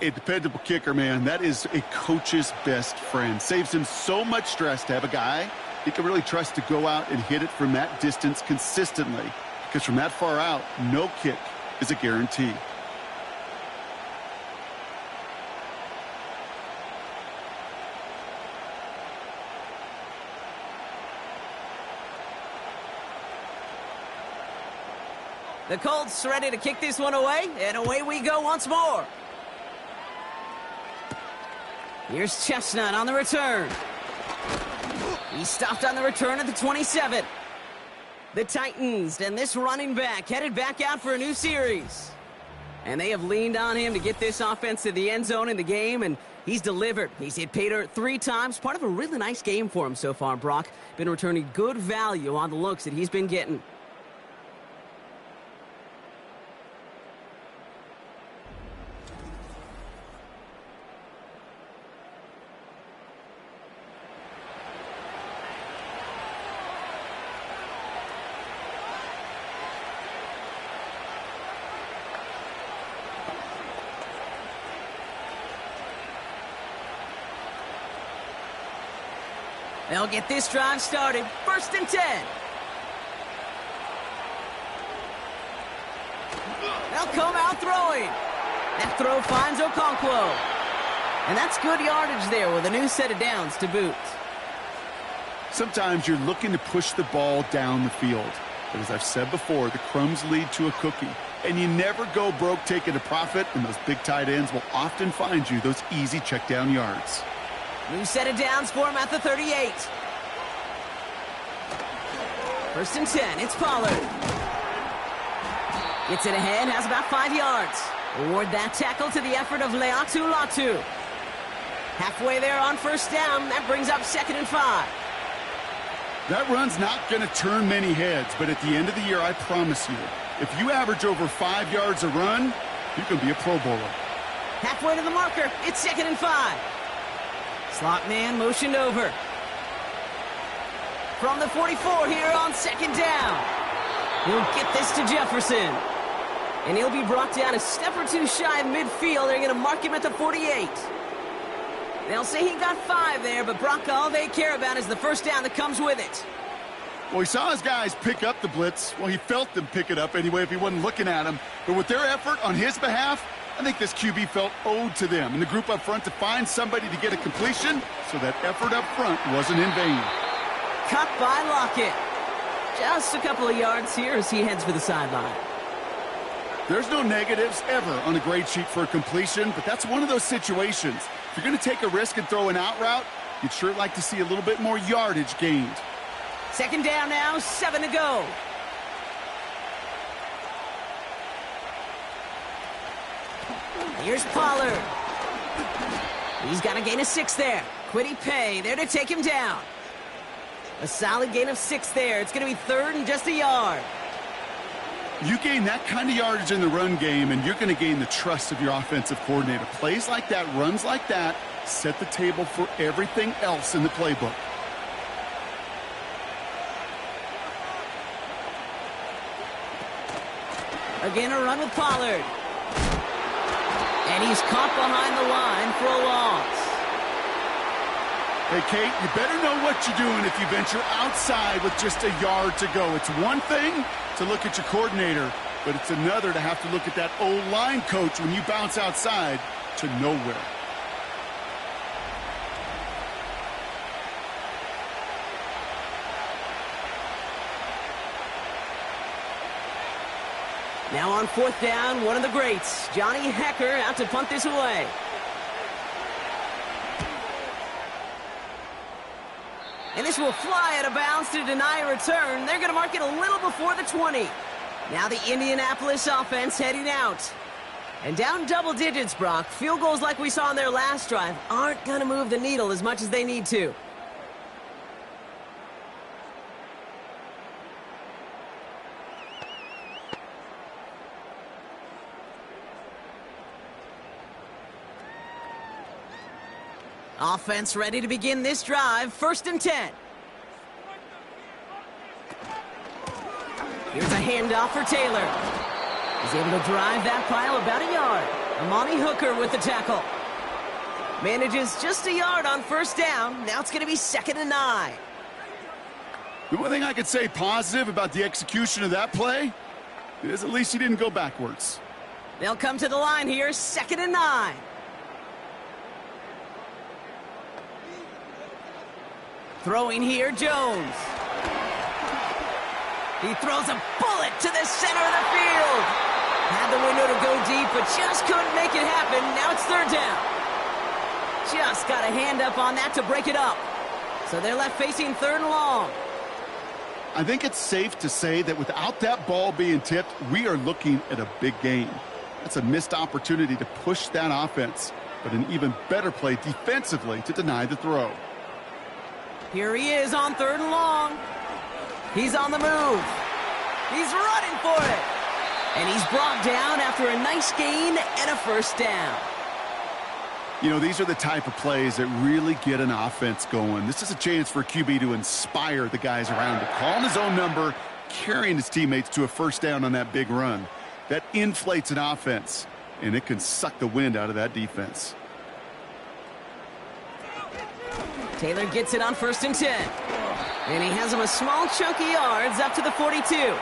A dependable kicker, man. That is a coach's best friend. Saves him so much stress to have a guy he can really trust to go out and hit it from that distance consistently. Because from that far out, no kick is a guarantee. The Colts ready to kick this one away, and away we go once more. Here's Chestnut on the return. He stopped on the return at the 27. The Titans and this running back headed back out for a new series. And they have leaned on him to get this offense to the end zone in the game, and he's delivered. He's hit pay dirt 3 times. Part of a really nice game for him so far, Brock. Been returning good value on the looks that he's been getting. They'll get this drive started. 1st and 10. They'll come out throwing. That throw finds Okonkwo. And that's good yardage there with a new set of downs to boot. Sometimes you're looking to push the ball down the field. But as I've said before, the crumbs lead to a cookie. And you never go broke taking a profit, and those big tight ends will often find you those easy check down yards. New set of downs for him at the 38. First and 10, it's Pollard. Gets it ahead, has about 5 yards. Award that tackle to the effort of Leatu Latu. Halfway there on first down, that brings up 2nd and 5. That run's not going to turn many heads, but at the end of the year, I promise you, if you average over 5 yards a run, you can be a Pro Bowler. Halfway to the marker, it's 2nd and 5. Slot man motioned over. From the 44 here on 2nd down. He'll get this to Jefferson. And he'll be brought down a step or two shy of midfield. They're going to mark him at the 48. They'll say he got 5 there, but Brock, all they care about is the first down that comes with it. Well, he saw his guys pick up the blitz. Well, he felt them pick it up anyway if he wasn't looking at him. But with their effort on his behalf, I think this QB felt owed to them and the group up front to find somebody to get a completion, so that effort up front wasn't in vain. Cut by Lockett. Just a couple of yards here as he heads for the sideline. There's no negatives ever on a grade sheet for a completion, but that's one of those situations. If you're going to take a risk and throw an out route, you'd sure like to see a little bit more yardage gained. 2nd down now, 7 to go. Here's Pollard. He's got a gain of 6 there. Quiddy Pay there to take him down. A solid gain of 6 there. It's going to be 3rd and just a yard. You gain that kind of yardage in the run game, and you're going to gain the trust of your offensive coordinator. Plays like that, runs like that, set the table for everything else in the playbook. Again, a run with Pollard. And he's caught behind the line for a loss. Hey, Kate, you better know what you're doing if you venture outside with just a yard to go. It's one thing to look at your coordinator, but it's another to have to look at that old line coach when you bounce outside to nowhere. Now on 4th down, one of the greats, Johnny Hecker, out to punt this away. And this will fly out of bounds to deny a return. They're going to mark it a little before the 20. Now the Indianapolis offense heading out. And down double digits, Brock. Field goals like we saw in their last drive aren't going to move the needle as much as they need to. Offense ready to begin this drive. 1st and 10. Here's a handoff for Taylor. He's able to drive that pile about a yard. Amani Hooker with the tackle. Manages just a yard on 1st down. Now it's going to be 2nd and 9. The one thing I could say positive about the execution of that play is at least he didn't go backwards. They'll come to the line here. 2nd and 9. Throwing here, Jones. He throws a bullet to the center of the field. Had the window to go deep, but just couldn't make it happen. Now it's 3rd down. Just got a hand up on that to break it up. So they're left facing 3rd and long. I think it's safe to say that without that ball being tipped, we are looking at a big game. That's a missed opportunity to push that offense, but an even better play defensively to deny the throw. Here he is on 3rd and long. He's on the move. He's running for it. And he's brought down after a nice gain and a 1st down. You know, these are the type of plays that really get an offense going. This is a chance for QB to inspire the guys around him. Calling his own number, carrying his teammates to a 1st down on that big run. That inflates an offense, and it can suck the wind out of that defense. Taylor gets it on 1st and 10. And he has him a small chunk of yards up to the 42.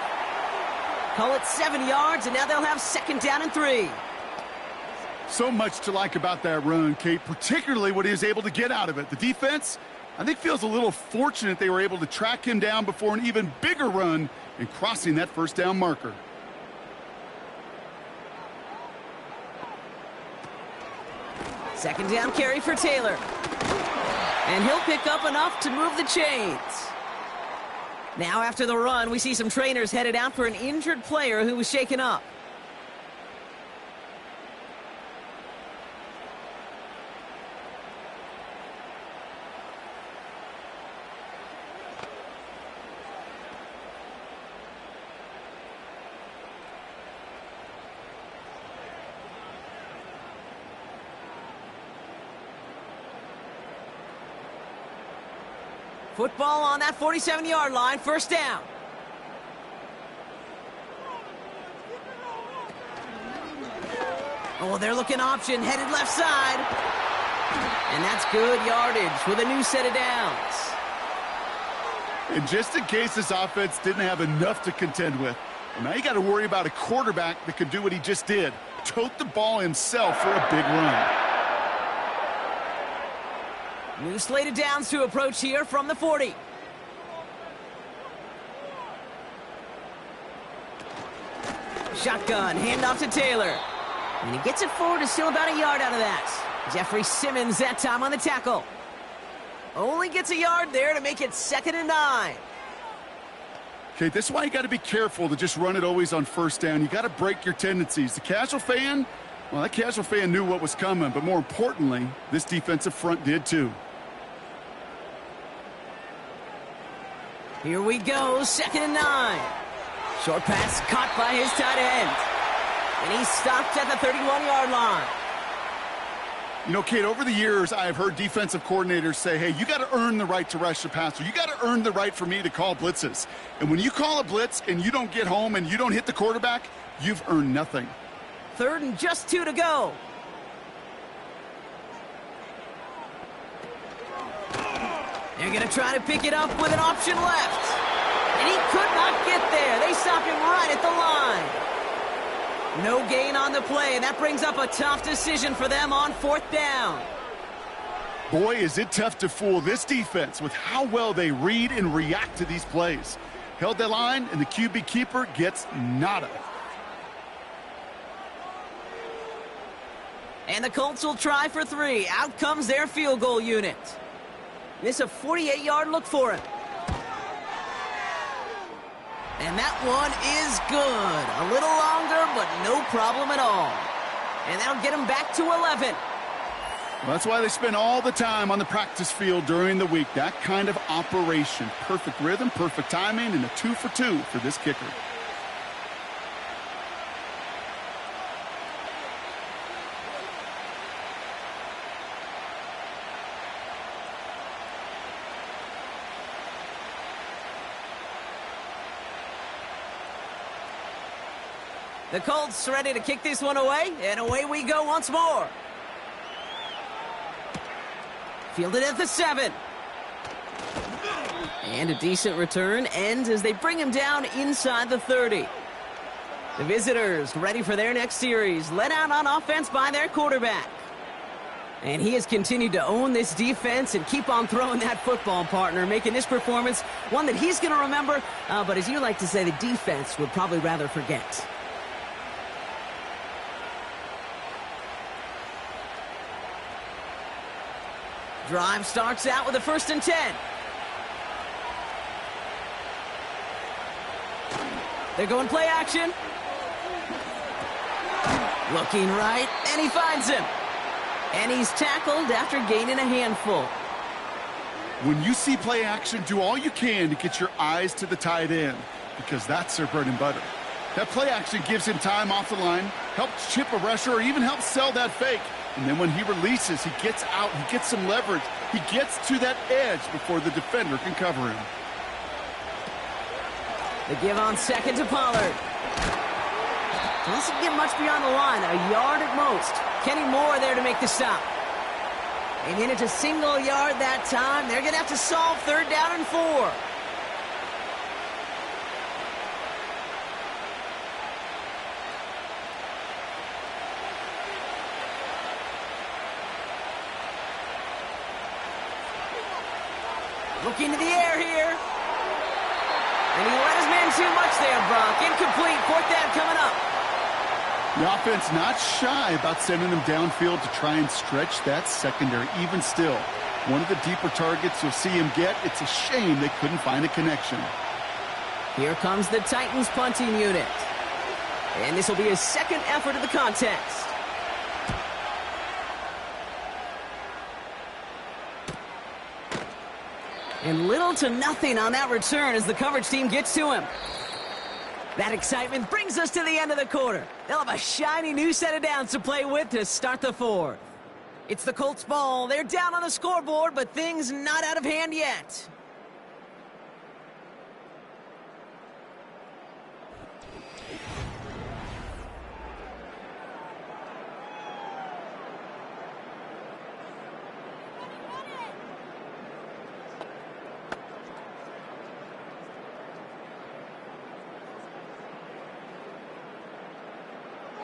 Call it 7 yards, and now they'll have 2nd down and 3. So much to like about that run, Kate, particularly what he was able to get out of it. The defense, I think, feels a little fortunate they were able to track him down before an even bigger run and crossing that 1st down marker. Second down carry for Taylor. And he'll pick up enough to move the chains. Now after the run, we see some trainers headed out for an injured player who was shaken up. Football on that 47-yard line, first down. Oh, they're looking option, headed left side. And that's good yardage with a new set of downs. And just in case this offense didn't have enough to contend with, well, now you got to worry about a quarterback that could do what he just did, tote the ball himself for a big run. New slate of downs to approach here from the 40. Shotgun, handoff to Taylor. And he gets it forward, is still about a yard out of that. Jeffrey Simmons that time on the tackle. Only gets a yard there to make it 2nd and 9. Okay, this is why you got to be careful to just run it always on first down. You got to break your tendencies. The casual fan, well, that casual fan knew what was coming, but more importantly, this defensive front did too. Here we go, 2nd and 9. Short pass caught by his tight end. And he's stopped at the 31-yard line. You know, Kate, over the years, I've heard defensive coordinators say, hey, you got to earn the right to rush the passer. You got to earn the right for me to call blitzes. And when you call a blitz and you don't get home and you don't hit the quarterback, you've earned nothing. 3rd and just 2 to go. They're going to try to pick it up with an option left. And he could not get there. They stop him right at the line. No gain on the play, and that brings up a tough decision for them on 4th down. Boy, is it tough to fool this defense with how well they read and react to these plays. Held that line, and the QB keeper gets nada. And the Colts will try for 3. Out comes their field goal unit. This a 48-yard look for him. And that one is good. A little longer, but no problem at all. And that'll get him back to 11. Well, that's why they spend all the time on the practice field during the week. That kind of operation. Perfect rhythm, perfect timing, and a 2 for 2 for this kicker. The Colts ready to kick this one away, and away we go once more. Fielded at the 7. And a decent return ends as they bring him down inside the 30. The visitors ready for their next series, led out on offense by their quarterback. And he has continued to own this defense and keep on throwing that football, partner, making this performance one that he's going to remember, but as you like to say, the defense would probably rather forget. Drive starts out with a 1st and 10. They're going play action. Looking right, and he finds him. And he's tackled after gaining a handful. When you see play action, do all you can to get your eyes to the tight end, because that's their bread and butter. That play action gives him time off the line, helps chip a rusher, or even helps sell that fake. And then when he releases, he gets out, he gets some leverage. He gets to that edge before the defender can cover him. The give on 2nd to Pollard. Doesn't get much beyond the line, a yard at most. Kenny Moore there to make the stop. And in it's a single yard that time. They're going to have to solve 3rd down and 4. Looking to the air here. And he let his man too much there, Brock. Incomplete. 4th down coming up. The offense not shy about sending them downfield to try and stretch that secondary. Even still, one of the deeper targets you'll see him get. It's a shame they couldn't find a connection. Here comes the Titans punting unit. And this will be his second effort of the contest. And little to nothing on that return as the coverage team gets to him. That excitement brings us to the end of the quarter. They'll have a shiny new set of downs to play with to start the fourth. It's the Colts ball. They're down on the scoreboard, but things not out of hand yet.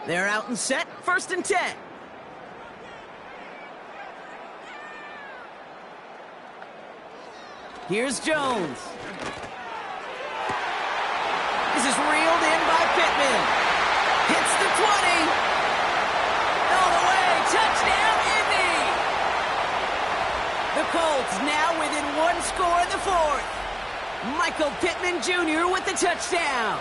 They're out and set, 1st and 10. Here's Jones. This is reeled in by Pittman. Hits the 20. All the way, touchdown, Indy! The Colts now within 1 score in the fourth. Michael Pittman Jr. with the touchdown.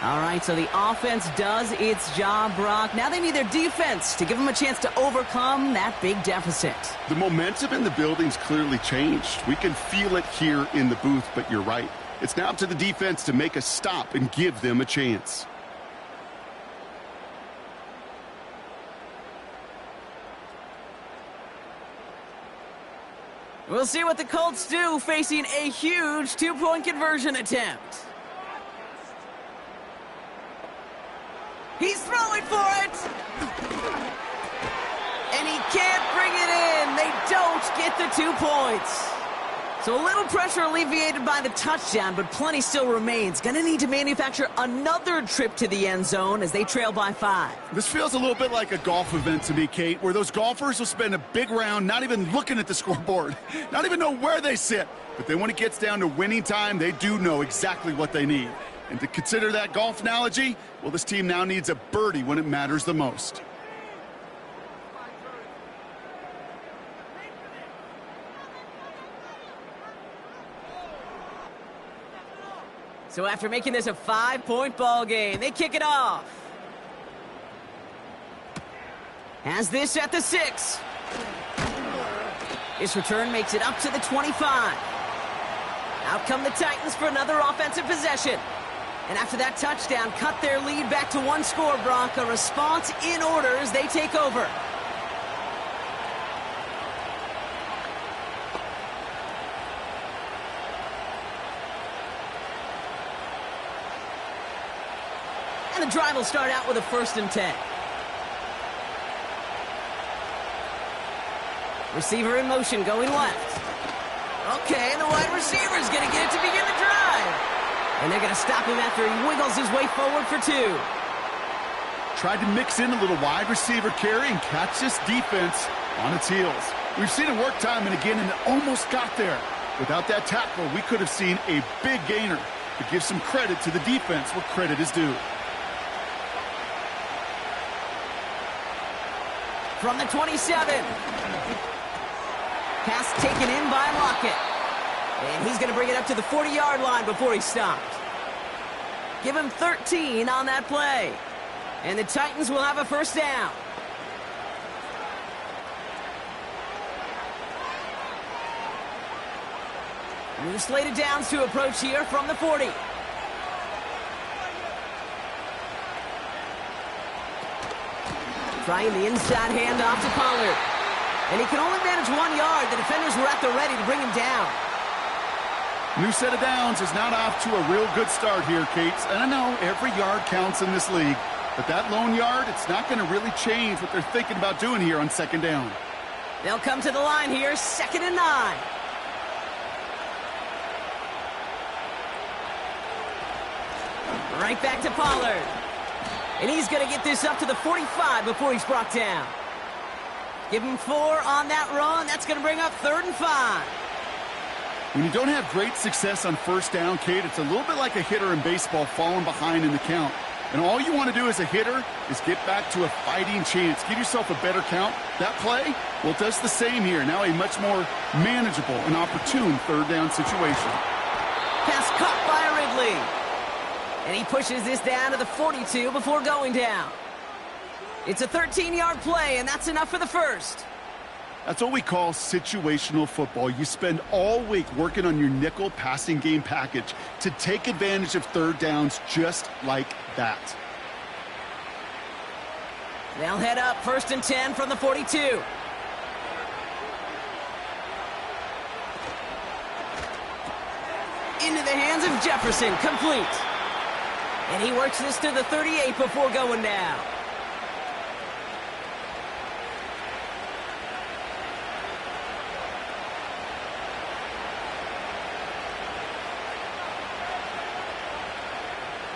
All right, so the offense does its job, Brock. Now they need their defense to give them a chance to overcome that big deficit. The momentum in the building's clearly changed. We can feel it here in the booth, but you're right. It's now up to the defense to make a stop and give them a chance. We'll see what the Colts do facing a huge two-point conversion attempt. He's throwing for it! And he can't bring it in. They don't get the 2 points. So a little pressure alleviated by the touchdown, but plenty still remains. Gonna need to manufacture another trip to the end zone as they trail by 5. This feels a little bit like a golf event to me, Kate, where those golfers will spend a big round not even looking at the scoreboard, not even know where they sit. But then when it gets down to winning time, they do know exactly what they need. And to consider that golf analogy, well, this team now needs a birdie when it matters the most. So after making this a 5-point ball game, they kick it off. Has this at the 6. This return makes it up to the 25. Out come the Titans for another offensive possession. And after that touchdown, cut their lead back to 1 score, Brock. A response in order as they take over. And the drive will start out with a 1st and 10. Receiver in motion, going left. Okay, the wide receiver's going to get it to begin the drive. And they're going to stop him after he wiggles his way forward for 2. Tried to mix in a little wide receiver carry and catch this defense on its heels. We've seen it work time and again, and it almost got there. Without that tackle, we could have seen a big gainer. But give some credit to the defense where credit is due. From the 27. Pass taken in by Lockett. And he's going to bring it up to the 40-yard line before he stopped. Give him 13 on that play. And the Titans will have a 1st down. New slated downs to approach here from the 40. Trying the inside handoff to Pollard. And he can only manage 1 yard. The defenders were at the ready to bring him down. New set of downs is not off to a real good start here, Kate. And I know every yard counts in this league, but that lone yard, it's not going to really change what they're thinking about doing here on 2nd down. They'll come to the line here, 2nd and 9. Right back to Pollard. And he's going to get this up to the 45 before he's brought down. Give him 4 on that run. That's going to bring up 3rd and 5. When you don't have great success on 1st down, Kate, it's a little bit like a hitter in baseball falling behind in the count. And all you want to do as a hitter is get back to a fighting chance. Give yourself a better count. That play, well, it does the same here. Now a much more manageable and opportune third down situation. Pass caught by Ridley. And he pushes this down to the 42 before going down. It's a 13-yard play, and that's enough for the first. That's what we call situational football. You spend all week working on your nickel passing game package to take advantage of third downs just like that. They'll head up 1st and 10 from the 42. Into the hands of Jefferson, complete. And he works this to the 38 before going down.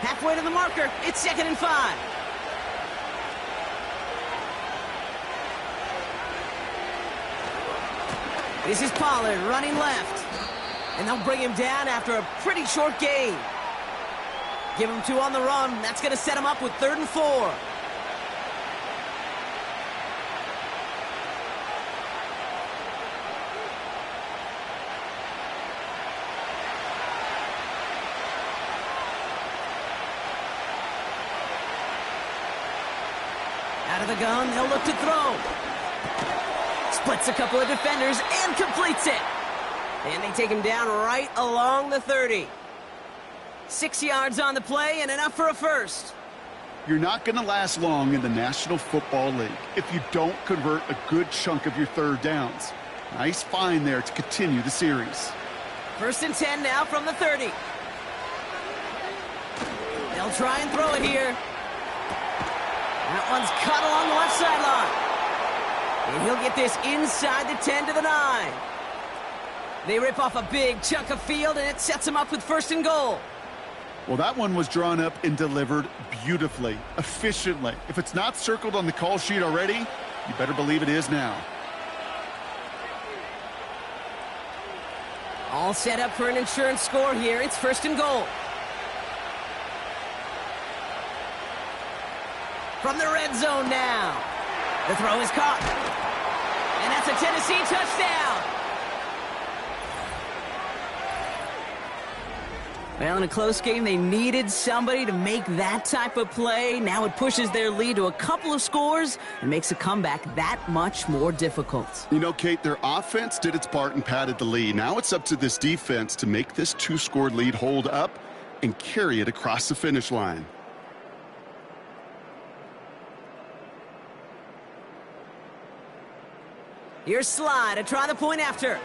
Halfway to the marker, it's 2nd and 5. This is Pollard running left. And they'll bring him down after a pretty short gain. Give him 2 on the run. That's going to set him up with 3rd and 4. Out of the gun, they'll look to throw. Splits a couple of defenders and completes it. And they take him down right along the 30. 6 yards on the play and enough for a first. You're not going to last long in the National Football League if you don't convert a good chunk of your third downs. Nice find there to continue the series. 1st and 10 now from the 30. They'll try and throw it here. That one's cut along the left sideline. And he'll get this inside the 10 to the 9. They rip off a big chunk of field, and it sets them up with 1st and goal. Well, that one was drawn up and delivered beautifully, efficiently. If it's not circled on the call sheet already, you better believe it is now. All set up for an insurance score here. It's 1st and goal. From the red zone now. The throw is caught. And that's a Tennessee touchdown. Well, in a close game, they needed somebody to make that type of play. Now it pushes their lead to a couple of scores and makes a comeback that much more difficult. You know, Kate, their offense did its part and padded the lead. Now it's up to this defense to make this 2-score lead hold up and carry it across the finish line. Here's Sly to try the point after.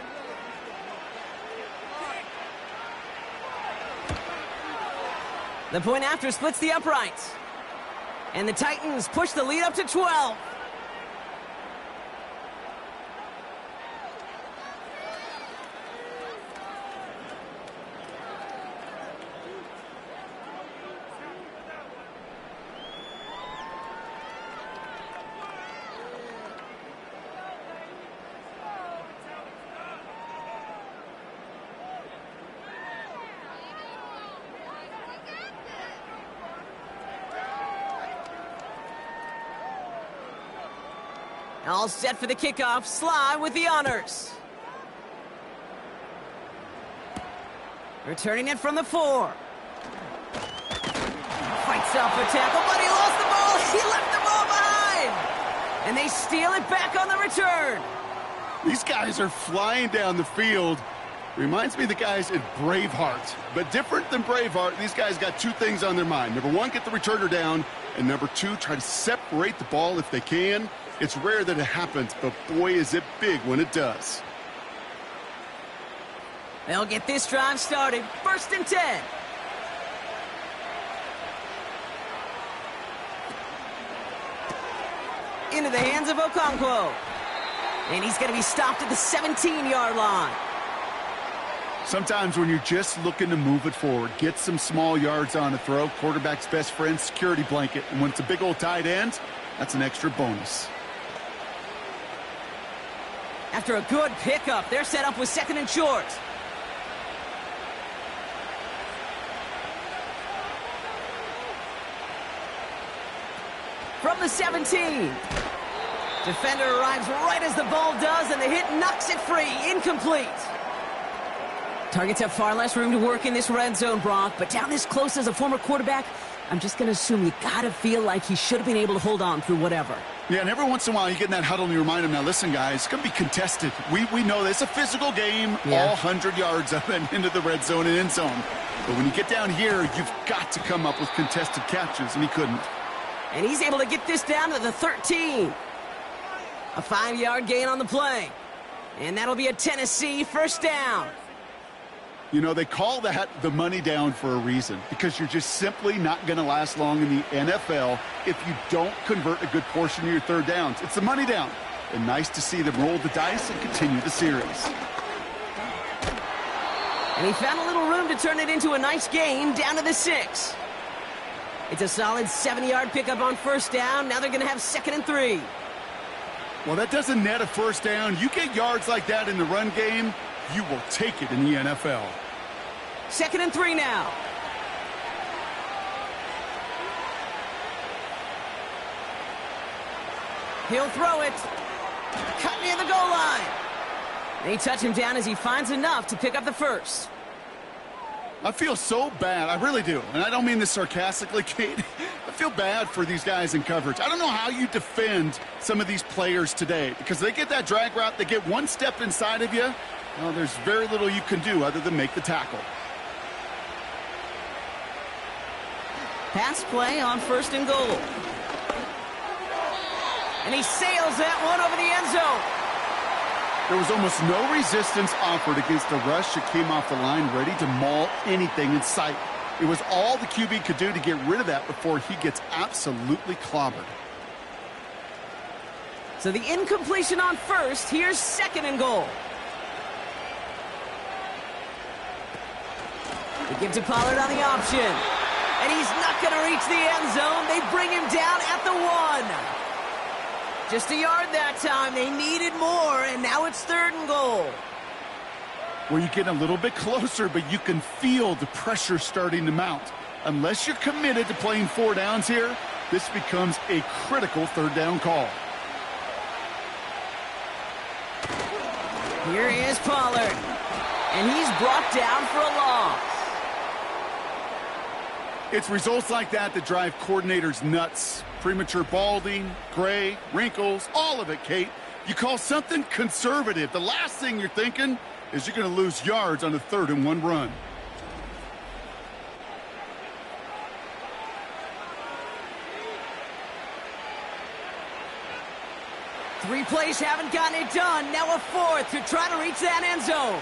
The point after splits the uprights. And the Titans push the lead up to 12. All set for the kickoff. Sly with the honors. Returning it from the 4. Fights off a tackle, but he lost the ball. He left the ball behind. And they steal it back on the return. These guys are flying down the field. Reminds me of the guys at Braveheart. But different than Braveheart, these guys got 2 things on their mind. Number 1, get the returner down. And number 2, try to separate the ball if they can. It's rare that it happens, but boy, is it big when it does. They'll get this drive started. 1st and 10. Into the hands of Okonkwo. And he's going to be stopped at the 17-yard line. Sometimes when you're just looking to move it forward, get some small yards on a throw, quarterback's best friend, security blanket. And when it's a big old tight end, that's an extra bonus. After a good pickup, they're set up with 2nd and short. from the 17. Defender arrives right as the ball does, and the hit knocks it free. Incomplete. Targets have far less room to work in this red zone, Brock, but down this close as a former quarterback, I'm just going to assume you got to feel like he should have been able to hold on through whatever. Yeah, and every once in a while you get in that huddle and you remind him, now listen, guys, it's going to be contested. We know this. It's a physical game, all 100 yards up and into the red zone and end zone. But when you get down here, you've got to come up with contested catches, and he couldn't. And he's able to get this down to the 13. A 5-yard gain on the play. And that'll be a Tennessee first down. You know, they call that the money down for a reason, because you're just simply not going to last long in the NFL if you don't convert a good portion of your third downs. It's the money down. And nice to see them roll the dice and continue the series. And he found a little room to turn it into a nice game down to the 6. It's a solid 70-yard pickup on first down. Now they're going to have 2nd and 3. Well, that doesn't net a first down. You get yards like that in the run game, you will take it in the NFL. 2nd and 3 now. He'll throw it. Cut near the goal line. They touch him down as he finds enough to pick up the first. I feel so bad. I really do. And I don't mean this sarcastically, Kate. I feel bad for these guys in coverage. I don't know how you defend some of these players today, because they get that drag route, they get one step inside of you. Well, there's very little you can do other than make the tackle. Pass play on 1st and goal. And he sails that one over the end zone. There was almost no resistance offered against a rush that came off the line ready to maul anything in sight. It was all the QB could do to get rid of that before he gets absolutely clobbered. So the incompletion on 1st. Here's 2nd and goal. They give to Pollard on the option. And he's not going to reach the end zone. They bring him down at the 1. Just a yard that time. They needed more, and now it's 3rd and goal. Well, you get a little bit closer, but you can feel the pressure starting to mount. Unless you're committed to playing 4 downs here, this becomes a critical 3rd down call. Here is Pollard, and he's brought down for a loss. It's results like that that drive coordinators nuts. Premature balding, gray, wrinkles, all of it, Kate. You call something conservative. The last thing you're thinking is you're going to lose yards on a 3rd and 1 run. Three plays haven't gotten it done. Now a 4th to try to reach that end zone.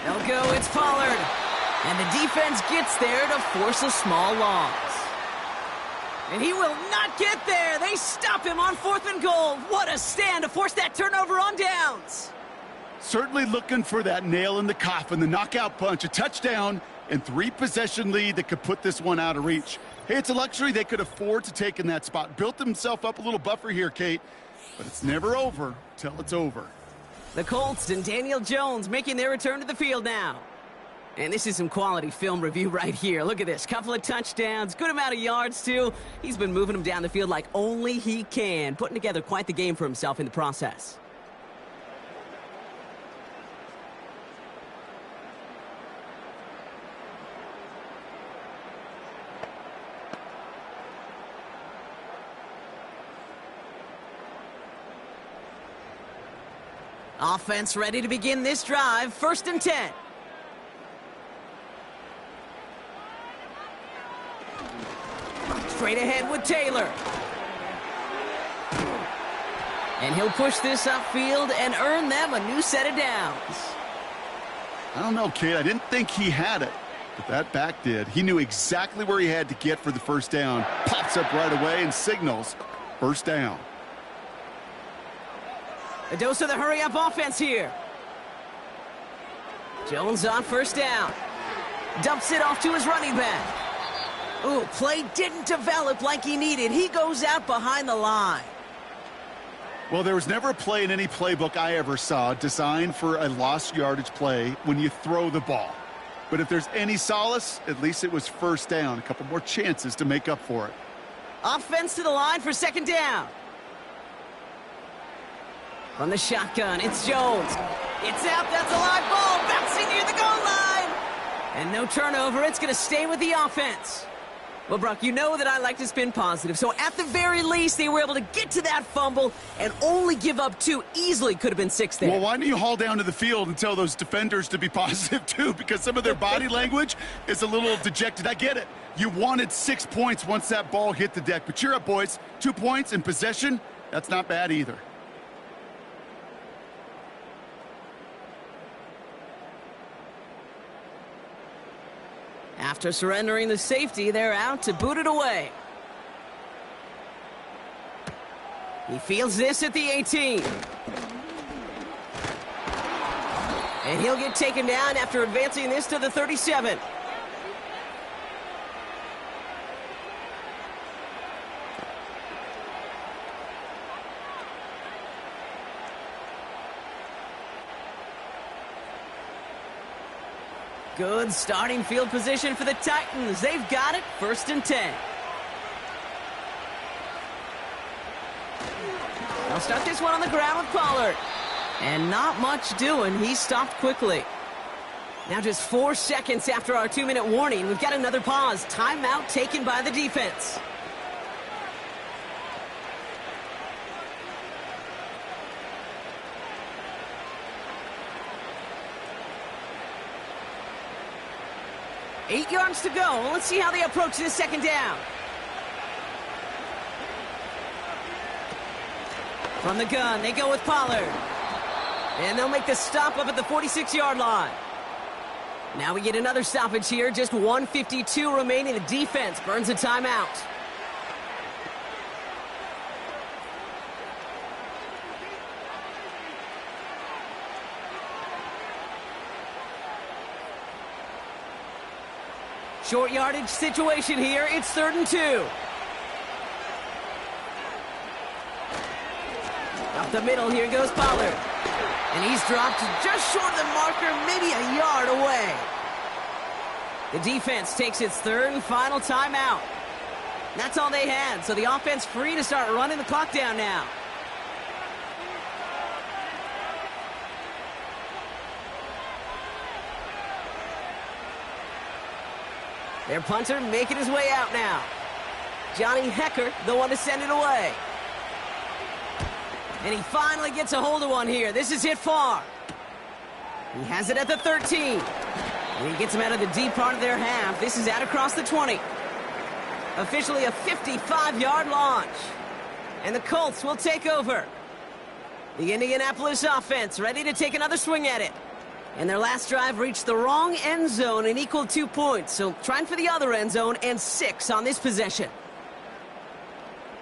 They'll go, it's Pollard. And the defense gets there to force a small loss. And he will not get there. They stop him on 4th and goal. What a stand to force that turnover on downs. Certainly looking for that nail in the coffin, the knockout punch, a touchdown, and 3-possession lead that could put this one out of reach. Hey, it's a luxury they could afford to take in that spot. Built himself up a little buffer here, Kate. But it's never over till it's over. The Colts and Daniel Jones making their return to the field now. And this is some quality film review right here. Look at this. Couple of touchdowns. Good amount of yards, too. He's been moving them down the field like only he can. Putting together quite the game for himself in the process. Offense ready to begin this drive. 1st and 10. Straight ahead with Taylor. And he'll push this upfield and earn them a new set of downs. I don't know, Kate. I didn't think he had it, but that back did. He knew exactly where he had to get for the first down. Pops up right away and signals first down. A dose of the hurry-up offense here. Jones on 1st down. Dumps it off to his running back. Ooh, play didn't develop like he needed. He goes out behind the line. Well, there was never a play in any playbook I ever saw designed for a lost yardage play when you throw the ball. But if there's any solace, at least it was first down. A couple more chances to make up for it. Offense to the line for second down. From the shotgun, it's Jones. It's out, that's a live ball, bouncing near the goal line. And no turnover, it's going to stay with the offense. Well, Brock, you know that I like to spin positive, so at the very least, they were able to get to that fumble and only give up 2. Easily could have been 6 there. Well, why don't you haul down to the field and tell those defenders to be positive, too? Because some of their body language is a little dejected. I get it. You wanted 6 points once that ball hit the deck. But cheer up, boys. 2 points in possession, that's not bad either. After surrendering the safety, they're out to boot it away. He fields this at the 18. And he'll get taken down after advancing this to the 37. Good starting field position for the Titans. They've got it, 1st and 10. They'll start this one on the ground with Pollard. And not much doing. He stopped quickly. Now just 4 seconds after our 2-minute warning, we've got another pause. Timeout taken by the defense. Eight yards to go. Let's see how they approach this second down. From the gun, they go with Pollard. And they'll make the stop up at the 46-yard line. Now we get another stoppage here. Just 1:52 remaining. The defense burns a timeout. Short yardage situation here. It's 3rd and 2. Up the middle, here goes Pollard. And he's dropped just short of the marker, maybe a yard away. The defense takes its 3rd and final timeout. That's all they had, so the offense free to start running the clock down now. Their punter making his way out now. Johnny Hecker, the one to send it away. And he finally gets a hold of one here. This is hit far. He has it at the 13. And he gets him out of the deep part of their half. This is out across the 20. Officially a 55-yard launch. And the Colts will take over. The Indianapolis offense ready to take another swing at it. And their last drive reached the wrong end zone and equaled 2 points. So trying for the other end zone and 6 on this possession.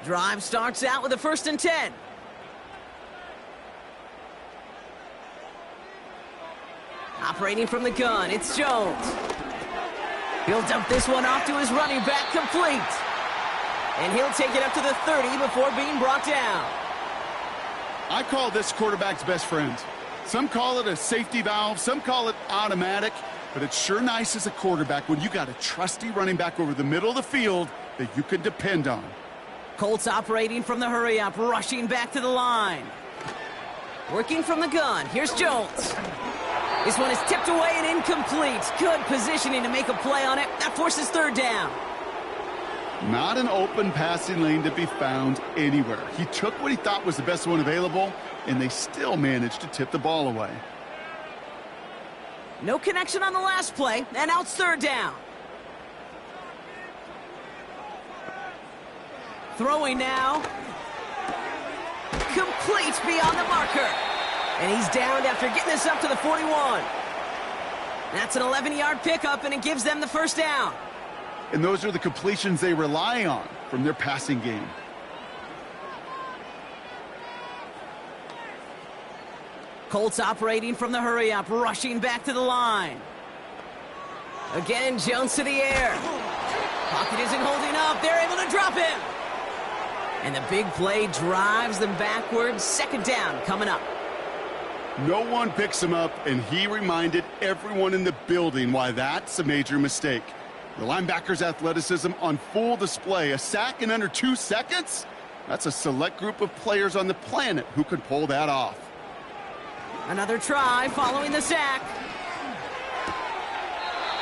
Drive starts out with a 1st and 10. Operating from the gun, it's Jones. He'll dump this one off to his running back, complete. And he'll take it up to the 30 before being brought down. I call this quarterback's best friend. Some call it a safety valve, some call it automatic, but it's sure nice as a quarterback when you got a trusty running back over the middle of the field that you can depend on. Colts operating from the hurry-up, rushing back to the line. Working from the gun, here's Jones. This one is tipped away and incomplete. Good positioning to make a play on it. That forces 3rd down. Not an open passing lane to be found anywhere. He took what he thought was the best one available, and they still managed to tip the ball away. No connection on the last play, and now it's 3rd down. Throwing now. Complete beyond the marker. And he's downed after getting this up to the 41. That's an 11-yard pickup, and it gives them the 1st down. And those are the completions they rely on from their passing game. Colts operating from the hurry-up, rushing back to the line. Again, Jones to the air. Pocket isn't holding up. They're able to drop him. And the big play drives them backwards. 2nd down coming up. No one picks him up, and he reminded everyone in the building why that's a major mistake. The linebacker's athleticism on full display. A sack in under 2 seconds? That's a select group of players on the planet who could pull that off. Another try following the sack.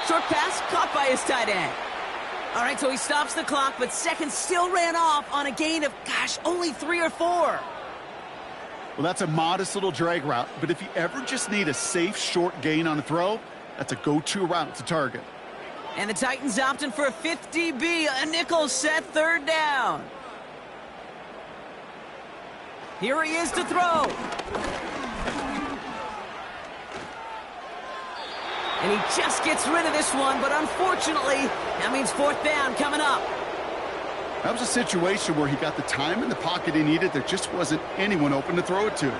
Short pass caught by his tight end. All right, so he stops the clock, but seconds still ran off on a gain of, only 3 or 4. Well, that's a modest little drag route, but if you ever just need a safe short gain on a throw, that's a go-to route to target. And the Titans opting for a 50B, a nickel set, third down. Here he is to throw. And he just gets rid of this one, but unfortunately, that means fourth down coming up. That was a situation where he got the time in the pocket he needed. There just wasn't anyone open to throw it to.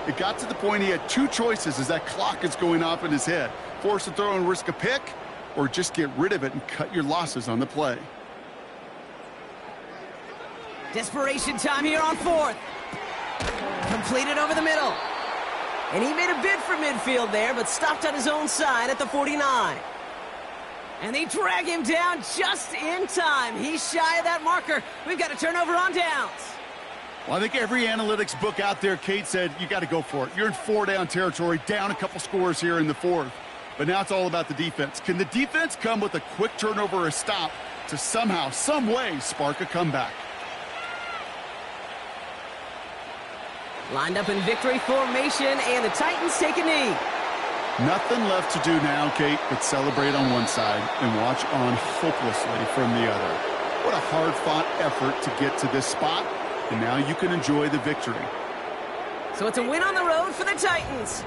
It got to the point he had 2 choices as that clock is going off in his head. Force a throw and risk a pick, or just get rid of it and cut your losses on the play. Desperation time here on fourth. Completed over the middle. And he made a bid for midfield there, but stopped on his own side at the 49. And they drag him down just in time. He's shy of that marker. We've got a turnover on downs. Well, I think every analytics book out there, Kate, said you got to go for it. You're in 4-down territory, down a couple scores here in the fourth. But now it's all about the defense. Can the defense come with a quick turnover or a stop to somehow, some way, spark a comeback? Lined up in victory formation, and the Titans take a knee. Nothing left to do now, Kate, but celebrate on one side and watch on hopelessly from the other. What a hard-fought effort to get to this spot, and now you can enjoy the victory. So it's a win on the road for the Titans.